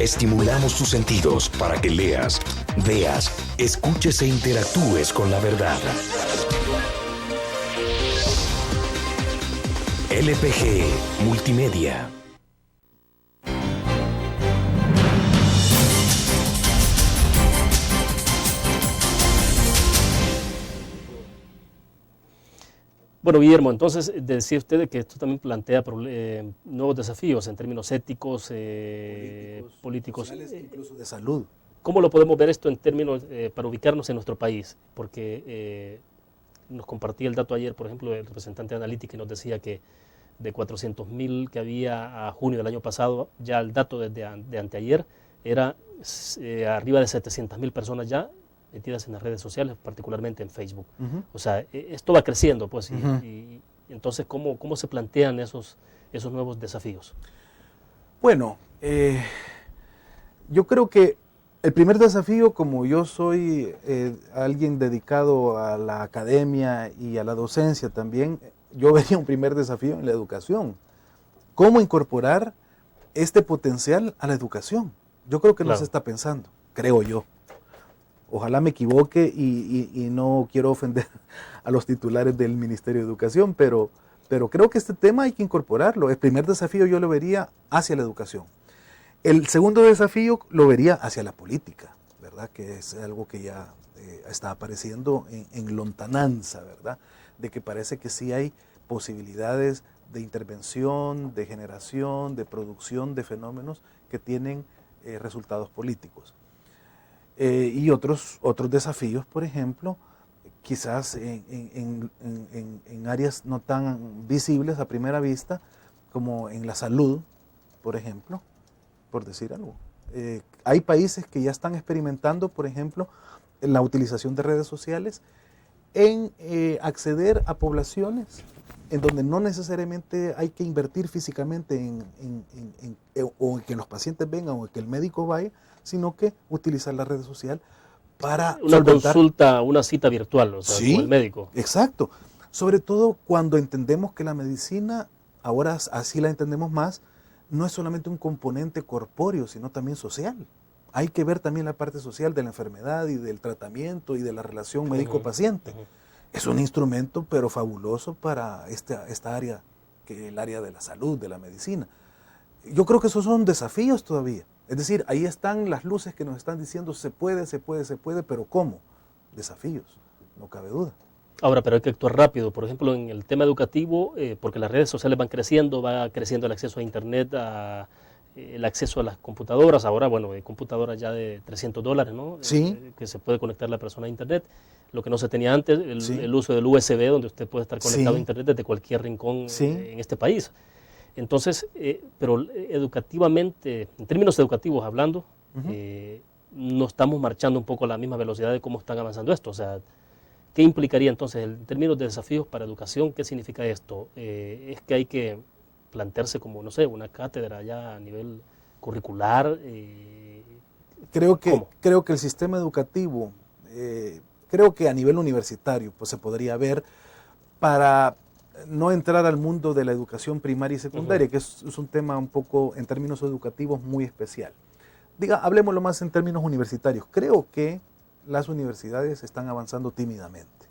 Estimulamos tus sentidos para que leas, veas, escuches e interactúes con la verdad. LPG Multimedia. Bueno, Guillermo, entonces decía usted que esto también plantea nuevos desafíos en términos éticos, políticos, sociales, incluso de salud. ¿Cómo lo podemos ver esto en términos, para ubicarnos en nuestro país? Porque nos compartía el dato ayer, por ejemplo, el representante de Analytics nos decía que de 400.000 que había a junio del año pasado, ya el dato de anteayer era arriba de 700.000 personas ya metidas en las redes sociales, particularmente en Facebook. O sea, esto va creciendo, pues, y entonces, ¿cómo se plantean esos nuevos desafíos? Bueno, yo creo que el primer desafío, como yo soy alguien dedicado a la academia y a la docencia también, yo vería un primer desafío en la educación. ¿Cómo incorporar este potencial a la educación? Yo creo que no se está pensando, creo yo. Ojalá me equivoque y no quiero ofender a los titulares del Ministerio de Educación, pero creo que este tema hay que incorporarlo. El primer desafío yo lo vería hacia la educación. El segundo desafío lo vería hacia la política, ¿verdad? Que es algo que ya está apareciendo en lontananza, ¿verdad? De que parece que sí hay posibilidades de intervención, de generación, de producción de fenómenos que tienen resultados políticos. Y otros desafíos, por ejemplo, quizás en áreas no tan visibles a primera vista, como en la salud, por ejemplo, por decir algo. Hay países que ya están experimentando, por ejemplo, la utilización de redes sociales en acceder a poblaciones en donde no necesariamente hay que invertir físicamente o en que los pacientes vengan o en que el médico vaya, sino que utilizar la red social para una consulta, una cita virtual, o sea, sí, con el médico. Exacto. Sobre todo cuando entendemos que la medicina, ahora así la entendemos más, no es solamente un componente corpóreo, sino también social. Hay que ver también la parte social de la enfermedad y del tratamiento y de la relación médico-paciente. Es un instrumento, pero fabuloso para esta área, que es el área de la salud, de la medicina. Yo creo que esos son desafíos todavía. Es decir, ahí están las luces que nos están diciendo se puede, pero ¿cómo? Desafíos, no cabe duda. Ahora, pero hay que actuar rápido. Por ejemplo, en el tema educativo, porque las redes sociales van creciendo, va creciendo el acceso a Internet, el acceso a las computadoras. Ahora, bueno, hay computadoras ya de $300, ¿no? Sí. Que se puede conectar la persona a Internet. Lo que no se tenía antes, el uso del USB, donde usted puede estar conectado a Internet desde cualquier rincón en este país. Entonces, pero educativamente, en términos educativos hablando, no estamos marchando un poco a la misma velocidad de cómo están avanzando esto. O sea, ¿qué implicaría entonces en términos de desafíos para educación? ¿Qué significa esto? Es que hay que plantearse como, no sé, una cátedra ya a nivel curricular. Creo que el sistema educativo, creo que a nivel universitario pues se podría ver, para no entrar al mundo de la educación primaria y secundaria, que es un tema un poco en términos educativos muy especial. Hablemoslo más en términos universitarios. Creo que las universidades están avanzando tímidamente.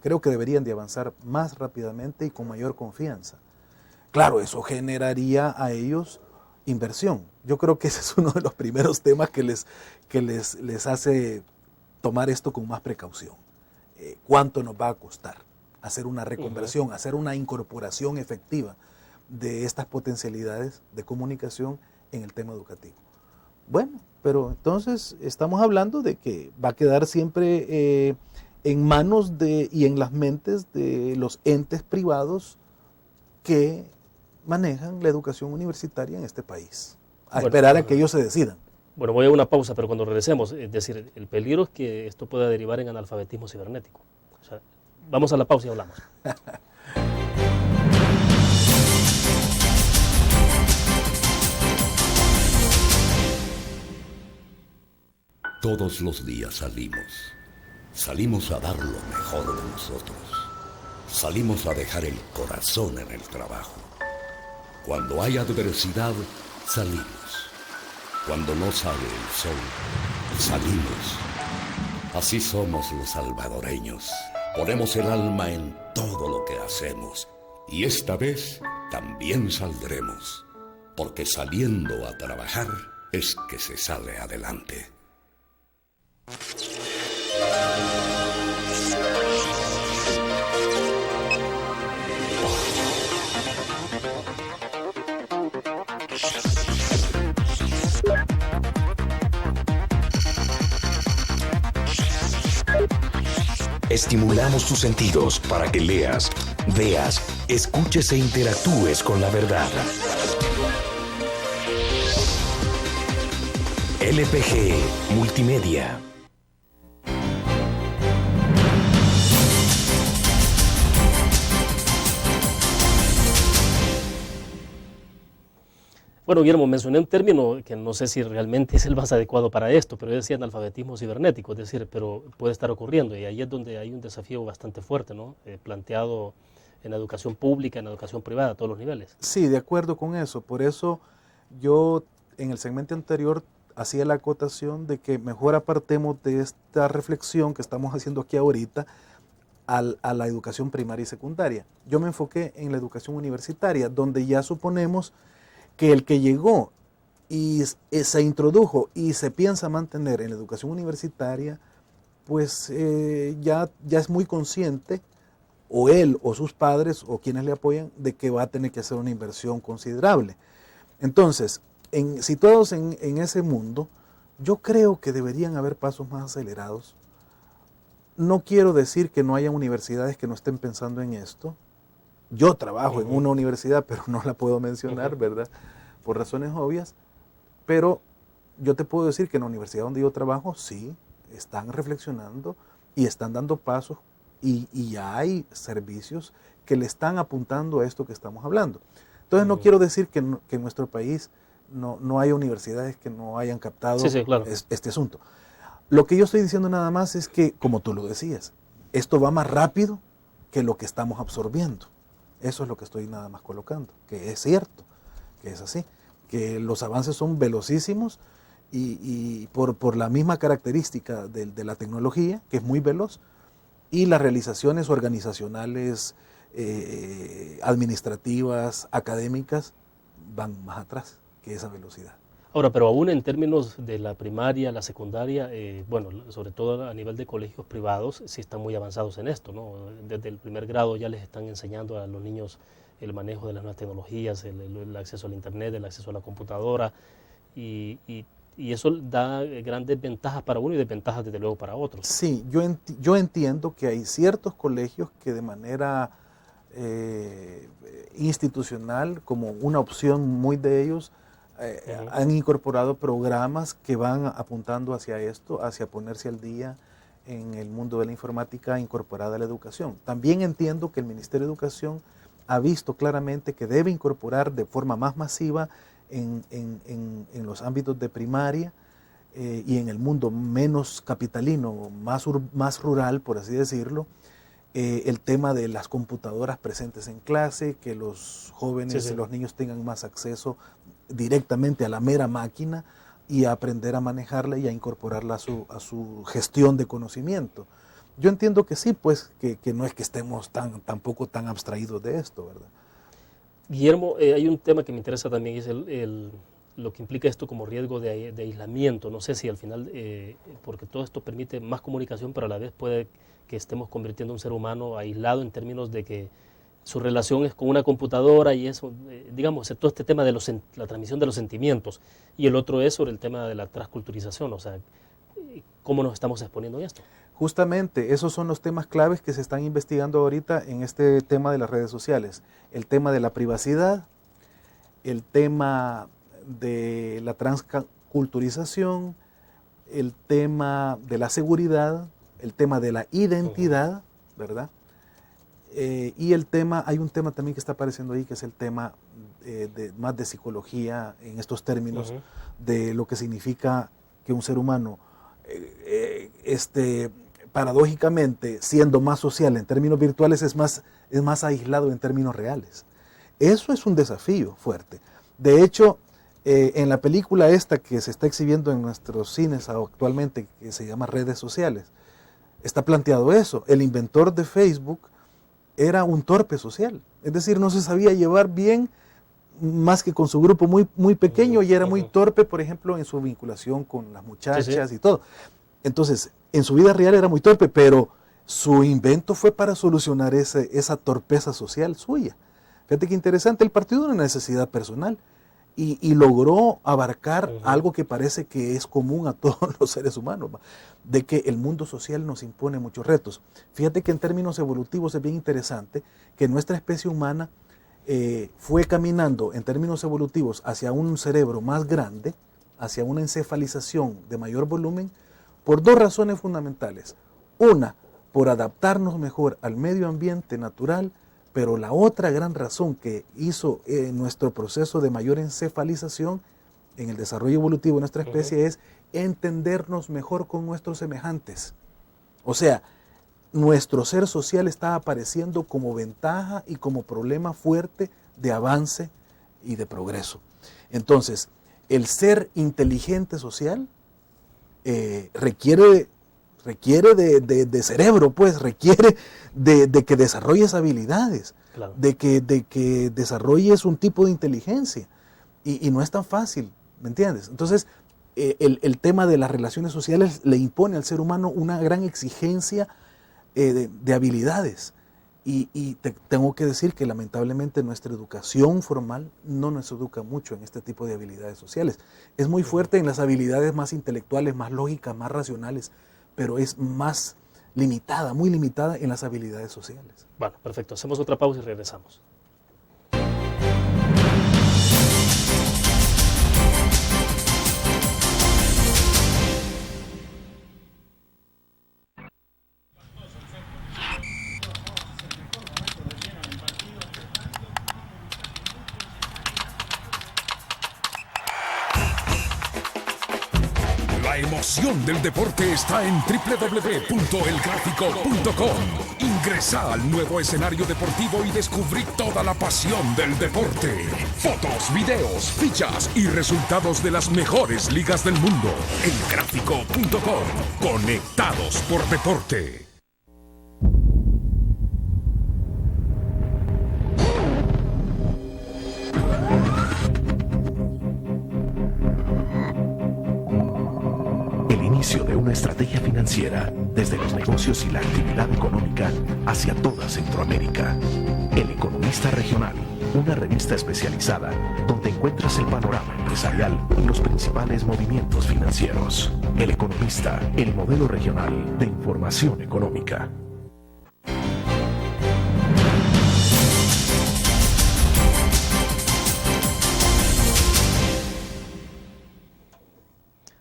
Creo que deberían de avanzar más rápidamente y con mayor confianza. Claro, eso generaría a ellos inversión. Yo creo que ese es uno de los primeros temas que les hace tomar esto con más precaución. ¿Cuánto nos va a costar hacer una reconversión, hacer una incorporación efectiva de estas potencialidades de comunicación en el tema educativo? Bueno, pero entonces estamos hablando de que va a quedar siempre en manos y en las mentes de los entes privados que manejan la educación universitaria en este país, esperar a que ellos se decidan. Bueno, voy a una pausa, pero cuando regresemos, es decir, el peligro es que esto pueda derivar en analfabetismo cibernético. O sea, vamos a la pausa y hablamos. Todos los días salimos a dar lo mejor de nosotros. Salimos a dejar el corazón en el trabajo. Cuando hay adversidad, salimos. Cuando no sale el sol, salimos. Así somos los salvadoreños. Ponemos el alma en todo lo que hacemos. Y esta vez también saldremos. Porque saliendo a trabajar es que se sale adelante. Estimulamos tus sentidos para que leas, veas, escuches e interactúes con la verdad. LPG Multimedia. Bueno, Guillermo, mencioné un término que no sé si realmente es el más adecuado para esto, pero yo decía analfabetismo cibernético, es decir, pero puede estar ocurriendo y ahí es donde hay un desafío bastante fuerte, ¿no? Planteado en la educación pública, en la educación privada, a todos los niveles. Sí, de acuerdo con eso. Por eso yo en el segmento anterior hacía la acotación de que mejor apartemos de esta reflexión que estamos haciendo aquí ahorita a la educación primaria y secundaria. Yo me enfoqué en la educación universitaria, donde ya suponemos que el que llegó y se introdujo y se piensa mantener en la educación universitaria, pues ya es muy consciente, o él o sus padres o quienes le apoyan, de que va a tener que hacer una inversión considerable. Entonces, situados en ese mundo, yo creo que deberían haber pasos más acelerados. No quiero decir que no haya universidades que no estén pensando en esto. Yo trabajo en una universidad, pero no la puedo mencionar, ¿verdad? Por razones obvias. Pero yo te puedo decir que en la universidad donde yo trabajo, sí, están reflexionando y están dando pasos y ya hay servicios que le están apuntando a esto que estamos hablando. Entonces no quiero decir que en nuestro país no haya universidades que no hayan captado claro, este asunto. Lo que yo estoy diciendo nada más es que, como tú lo decías, esto va más rápido que lo que estamos absorbiendo. Eso es lo que estoy nada más colocando, que es cierto, que es así, que los avances son velocísimos y por la misma característica de la tecnología, que es muy veloz, y las realizaciones organizacionales, administrativas, académicas, van más atrás que esa velocidad. Ahora, pero aún en términos de la primaria, la secundaria, bueno, sobre todo a nivel de colegios privados, sí están muy avanzados en esto, ¿no? Desde el primer grado ya les están enseñando a los niños el manejo de las nuevas tecnologías, el acceso al internet, el acceso a la computadora, y eso da grandes ventajas para uno y desventajas desde luego para otros. Sí, yo entiendo que hay ciertos colegios que de manera institucional, como una opción muy de ellos, han incorporado programas que van apuntando hacia esto, hacia ponerse al día en el mundo de la informática incorporada a la educación. También entiendo que el Ministerio de Educación ha visto claramente que debe incorporar de forma más masiva en los ámbitos de primaria y en el mundo menos capitalino, más rural, por así decirlo, el tema de las computadoras presentes en clase, que los jóvenes y los niños tengan más acceso directamente a la mera máquina y a aprender a manejarla y a incorporarla a su gestión de conocimiento. Yo entiendo que sí, pues, que no es que estemos tampoco tan abstraídos de esto, ¿verdad? Guillermo, hay un tema que me interesa también, es lo que implica esto como riesgo de aislamiento. No sé si al final, porque todo esto permite más comunicación, pero a la vez puede que estemos convirtiendo a un ser humano aislado en términos de que su relación es con una computadora y eso, digamos, todo este tema de la transmisión de los sentimientos. Y el otro es sobre el tema de la transculturización, o sea, ¿cómo nos estamos exponiendo en esto? Justamente, esos son los temas claves que se están investigando ahorita en este tema de las redes sociales. El tema de la privacidad, el tema de la transculturización, el tema de la seguridad, el tema de la identidad, ¿verdad? Y hay un tema también que está apareciendo ahí, que es el tema más de psicología en estos términos, de lo que significa que un ser humano, paradójicamente, siendo más social en términos virtuales, es más aislado en términos reales. Eso es un desafío fuerte. De hecho, en la película esta que se está exhibiendo en nuestros cines actualmente, que se llama Redes Sociales, está planteado eso. El inventor de Facebook era un torpe social, es decir, no se sabía llevar bien más que con su grupo muy, muy pequeño, y era muy torpe, por ejemplo, en su vinculación con las muchachas y todo. Entonces, en su vida real era muy torpe, pero su invento fue para solucionar esa torpeza social suya. Fíjate qué interesante, él partió de una necesidad personal y logró abarcar algo que parece que es común a todos los seres humanos, de que el mundo social nos impone muchos retos. Fíjate que en términos evolutivos es bien interesante que nuestra especie humana fue caminando en términos evolutivos hacia un cerebro más grande, hacia una encefalización de mayor volumen, por dos razones fundamentales. Una, por adaptarnos mejor al medio ambiente natural, pero la otra gran razón que hizo nuestro proceso de mayor encefalización en el desarrollo evolutivo de nuestra especie es entendernos mejor con nuestros semejantes. O sea, nuestro ser social está apareciendo como ventaja y como problema fuerte de avance y de progreso. Entonces, el ser inteligente social requiere de cerebro, pues, requiere de que desarrolles habilidades, claro, de que desarrolles un tipo de inteligencia, y no es tan fácil, ¿me entiendes? Entonces, el tema de las relaciones sociales le impone al ser humano una gran exigencia de habilidades, y tengo que decir que lamentablemente nuestra educación formal no nos educa mucho en este tipo de habilidades sociales. Es muy fuerte en las habilidades más intelectuales, más lógicas, más racionales, pero es más limitada, muy limitada en las habilidades sociales. Bueno, perfecto. Hacemos otra pausa y regresamos. La emoción del deporte está en www.elgráfico.com. Ingresa al nuevo escenario deportivo y descubrí toda la pasión del deporte. Fotos, videos, fichas y resultados de las mejores ligas del mundo. Elgráfico.com. Conectados por deporte. De una estrategia financiera desde los negocios y la actividad económica hacia toda Centroamérica. El Economista Regional, una revista especializada donde encuentras el panorama empresarial y los principales movimientos financieros. El Economista, el modelo regional de información económica.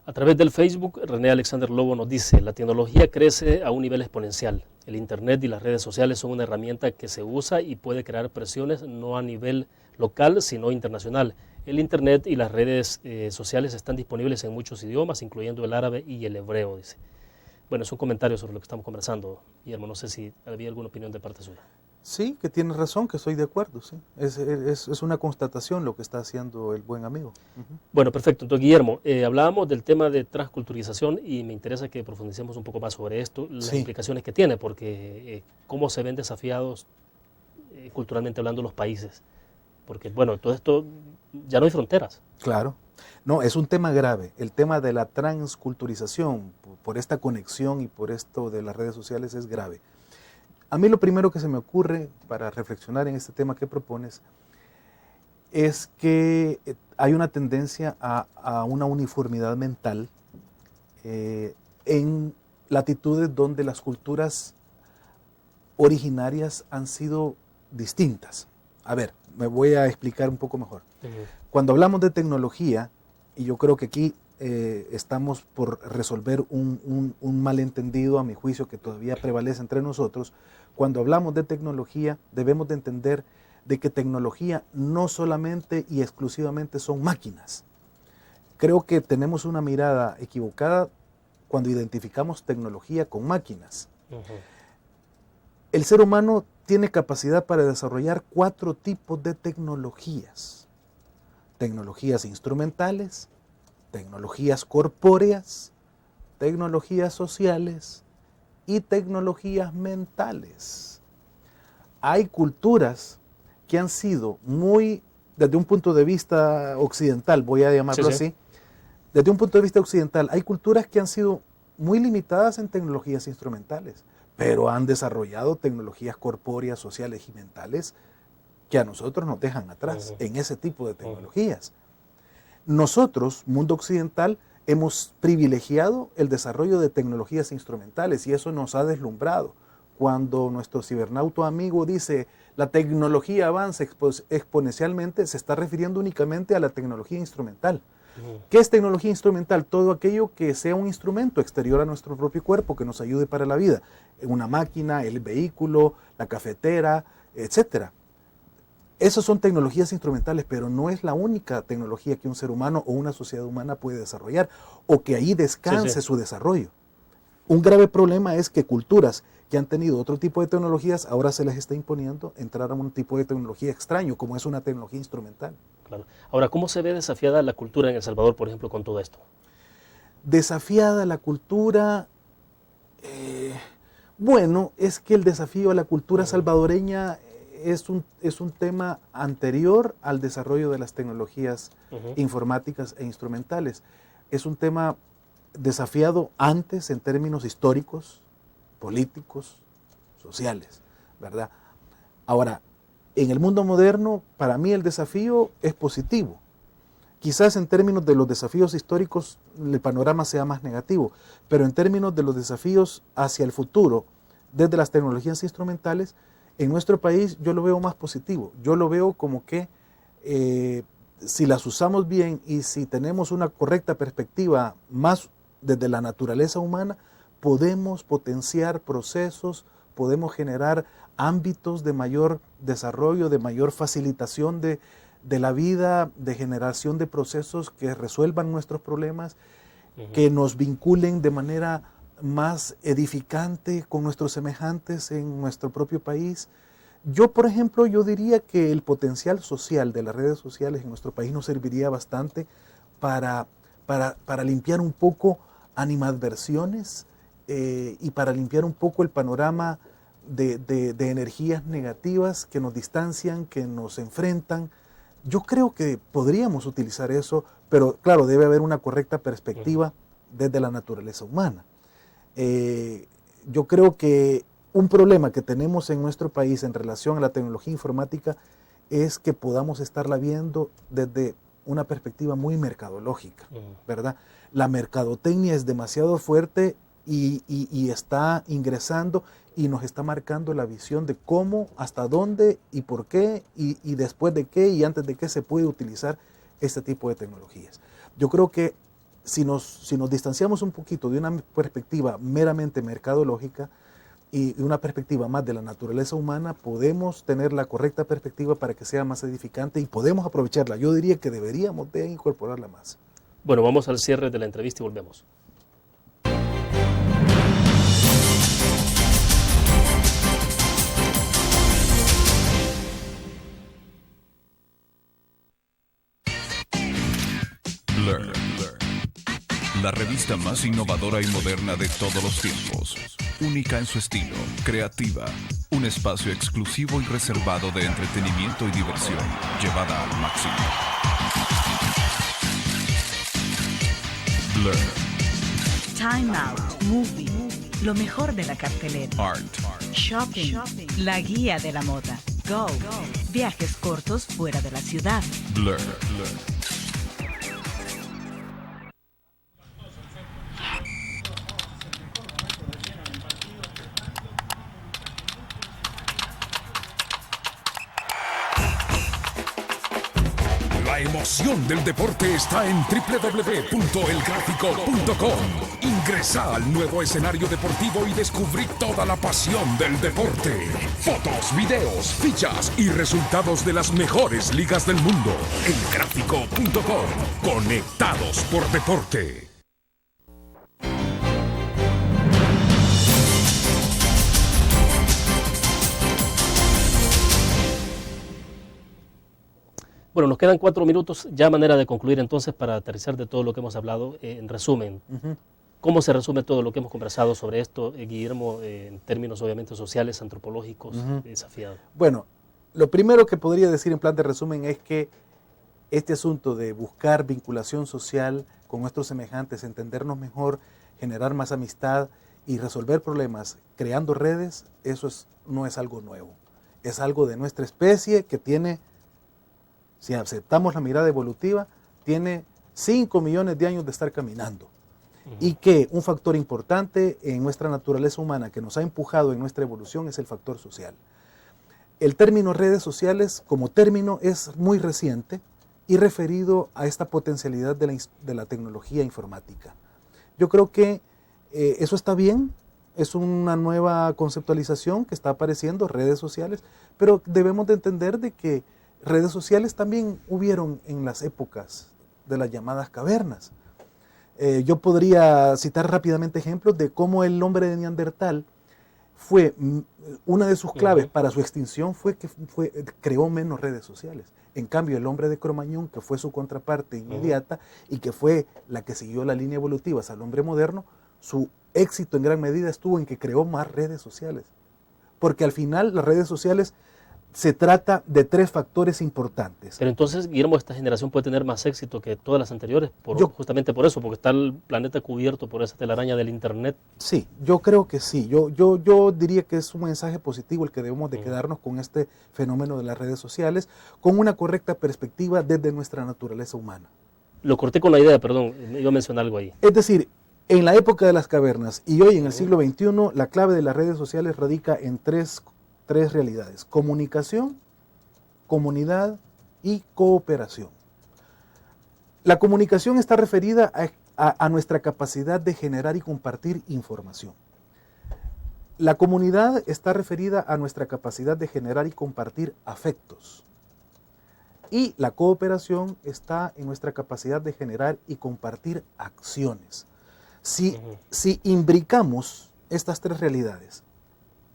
A través del Facebook, René Alexander Lobo nos dice: la tecnología crece a un nivel exponencial. El Internet y las redes sociales son una herramienta que se usa y puede crear presiones no a nivel local, sino internacional. El Internet y las redes sociales están disponibles en muchos idiomas, incluyendo el árabe y el hebreo, dice. Bueno, es un comentario sobre lo que estamos conversando, Guillermo. No sé si había alguna opinión de parte suya. Sí, que tienes razón, que estoy de acuerdo, sí. Es una constatación lo que está haciendo el buen amigo. Bueno, perfecto. Entonces, Guillermo, hablábamos del tema de transculturización y me interesa que profundicemos un poco más sobre esto, las implicaciones que tiene, porque cómo se ven desafiados culturalmente hablando los países. Porque, bueno, todo esto ya no hay fronteras. Claro. No, es un tema grave. El tema de la transculturización, por esta conexión y por esto de las redes sociales, es grave. A mí lo primero que se me ocurre para reflexionar en este tema que propones es que hay una tendencia a una uniformidad mental en latitudes donde las culturas originarias han sido distintas. A ver, me voy a explicar un poco mejor. Cuando hablamos de tecnología, y yo creo que aquí estamos por resolver un malentendido, a mi juicio, que todavía prevalece entre nosotros. Cuando hablamos de tecnología, debemos de entender de que tecnología no solamente y exclusivamente son máquinas. Creo que tenemos una mirada equivocada cuando identificamos tecnología con máquinas. El ser humano tiene capacidad para desarrollar 4 tipos de tecnologías. Tecnologías instrumentales, tecnologías corpóreas, tecnologías sociales y tecnologías mentales. Hay culturas que han sido muy, desde un punto de vista occidental, voy a llamarlo así, desde un punto de vista occidental, hay culturas que han sido muy limitadas en tecnologías instrumentales, pero han desarrollado tecnologías corpóreas, sociales y mentales que a nosotros nos dejan atrás en ese tipo de tecnologías. Nosotros, mundo occidental, hemos privilegiado el desarrollo de tecnologías instrumentales y eso nos ha deslumbrado. Cuando nuestro cibernauta amigo dice la tecnología avanza exponencialmente, se está refiriendo únicamente a la tecnología instrumental. ¿Qué es tecnología instrumental? Todo aquello que sea un instrumento exterior a nuestro propio cuerpo que nos ayude para la vida. Una máquina, el vehículo, la cafetera, etcétera. Esas son tecnologías instrumentales, pero no es la única tecnología que un ser humano o una sociedad humana puede desarrollar o que ahí descanse su desarrollo. Un grave problema es que culturas que han tenido otro tipo de tecnologías ahora se les está imponiendo entrar a un tipo de tecnología extraño, como es una tecnología instrumental. Claro. Ahora, ¿cómo se ve desafiada la cultura en El Salvador, por ejemplo, con todo esto? Desafiada la cultura, bueno, es que el desafío a la cultura salvadoreña es un tema anterior al desarrollo de las tecnologías informáticas e instrumentales. Es un tema desafiado antes en términos históricos, políticos, sociales, ¿verdad? Ahora, en el mundo moderno, para mí el desafío es positivo. Quizás en términos de los desafíos históricos el panorama sea más negativo, pero en términos de los desafíos hacia el futuro, desde las tecnologías instrumentales, en nuestro país yo lo veo más positivo. Yo lo veo como que si las usamos bien y si tenemos una correcta perspectiva más desde la naturaleza humana, podemos potenciar procesos, podemos generar ámbitos de mayor desarrollo, de mayor facilitación de la vida, de generación de procesos que resuelvan nuestros problemas, que nos vinculen de manera más edificante con nuestros semejantes en nuestro propio país. Yo, por ejemplo, yo diría que el potencial social de las redes sociales en nuestro país nos serviría bastante para limpiar un poco animadversiones y para limpiar un poco el panorama de energías negativas que nos distancian, que nos enfrentan. Yo creo que podríamos utilizar eso, pero claro, debe haber una correcta perspectiva desde la naturaleza humana. Yo creo que un problema que tenemos en nuestro país en relación a la tecnología informática es que podamos estarla viendo desde una perspectiva muy mercadológica, ¿verdad? La mercadotecnia es demasiado fuerte y está ingresando y nos está marcando la visión de cómo, hasta dónde y por qué y después de qué y antes de qué se puede utilizar este tipo de tecnologías. Yo creo que si nos distanciamos un poquito de una perspectiva meramente mercadológica, y una perspectiva más de la naturaleza humana, podemos tener la correcta perspectiva para que sea más edificante y podemos aprovecharla. Yo diría que deberíamos de incorporarla más. Bueno, vamos al cierre de la entrevista y volvemos. Blur, la revista más innovadora y moderna de todos los tiempos. Única en su estilo, creativa, un espacio exclusivo y reservado de entretenimiento y diversión, llevada al máximo. Blur. Time Out, Movie, lo mejor de la cartelera. Art. Shopping, la guía de la moda. Go, viajes cortos fuera de la ciudad. Blur. La emoción del deporte está en www.elgráfico.com. Ingresa al nuevo escenario deportivo y descubrí toda la pasión del deporte. Fotos, videos, fichas y resultados de las mejores ligas del mundo. Elgráfico.com. Conectados por deporte. Bueno, nos quedan 4 minutos, ya manera de concluir entonces para aterrizar de todo lo que hemos hablado. En resumen, ¿cómo se resume todo lo que hemos conversado sobre esto, Guillermo, en términos obviamente sociales, antropológicos, desafiados? Bueno, lo primero que podría decir en plan de resumen es que este asunto de buscar vinculación social con nuestros semejantes, entendernos mejor, generar más amistad y resolver problemas creando redes, eso no es algo nuevo. Es algo de nuestra especie que tiene... Si aceptamos la mirada evolutiva, tiene 5 millones de años de estar caminando. Y que un factor importante en nuestra naturaleza humana que nos ha empujado en nuestra evolución es el factor social. El término redes sociales como término es muy reciente y referido a esta potencialidad de la tecnología informática. Yo creo que eso está bien, es una nueva conceptualización que está apareciendo, redes sociales, pero debemos de entender de que redes sociales también hubieron en las épocas de las llamadas cavernas. Yo podría citar rápidamente ejemplos de cómo el hombre de Neandertal fue, una de sus claves para su extinción fue que creó menos redes sociales. En cambio, el hombre de Cro-Magnon, que fue su contraparte inmediata y que fue la que siguió la línea evolutiva hacia el hombre moderno, su éxito en gran medida estuvo en que creó más redes sociales. Porque al final las redes sociales se trata de 3 factores importantes. Pero entonces, Guillermo, esta generación puede tener más éxito que todas las anteriores, justamente por eso, porque está el planeta cubierto por esa telaraña del Internet. Sí, yo creo que sí. Yo diría que es un mensaje positivo el que debemos de quedarnos con este fenómeno de las redes sociales, con una correcta perspectiva desde nuestra naturaleza humana. Lo corté con la idea, perdón, iba a mencionar algo ahí. Es decir, en la época de las cavernas y hoy en el siglo XXI, la clave de las redes sociales radica en tres realidades: comunicación, comunidad y cooperación. La comunicación está referida a nuestra capacidad de generar y compartir información. La comunidad está referida a nuestra capacidad de generar y compartir afectos. Y la cooperación está en nuestra capacidad de generar y compartir acciones. Si imbricamos estas 3 realidades,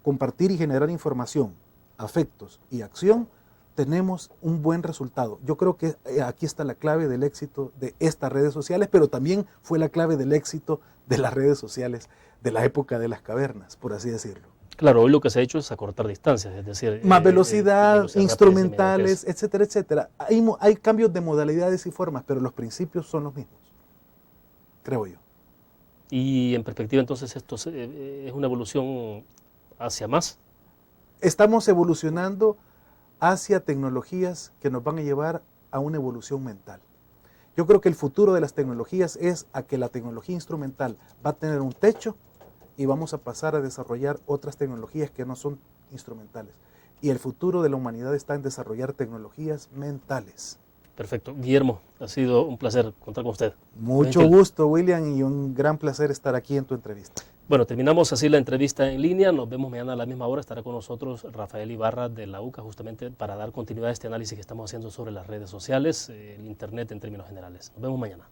compartir y generar información, afectos y acción, tenemos un buen resultado. Yo creo que aquí está la clave del éxito de estas redes sociales, pero también fue la clave del éxito de las redes sociales de la época de las cavernas, por así decirlo. Claro, hoy lo que se ha hecho es acortar distancias, es decir... Más velocidad, instrumentales, etcétera, etcétera. Hay cambios de modalidades y formas, pero los principios son los mismos, creo yo. Y en perspectiva, entonces, esto es una evolución hacia más. Estamos evolucionando hacia tecnologías que nos van a llevar a una evolución mental. Yo creo que el futuro de las tecnologías es a que la tecnología instrumental va a tener un techo y vamos a pasar a desarrollar otras tecnologías que no son instrumentales. Y el futuro de la humanidad está en desarrollar tecnologías mentales. Perfecto. Guillermo, ha sido un placer contar con usted. Mucho gusto, William, y un gran placer estar aquí en tu entrevista. Bueno, terminamos así la entrevista en línea. Nos vemos mañana a la misma hora. Estará con nosotros Rafael Ibarra de la UCA, justamente para dar continuidad a este análisis que estamos haciendo sobre las redes sociales, el Internet en términos generales. Nos vemos mañana.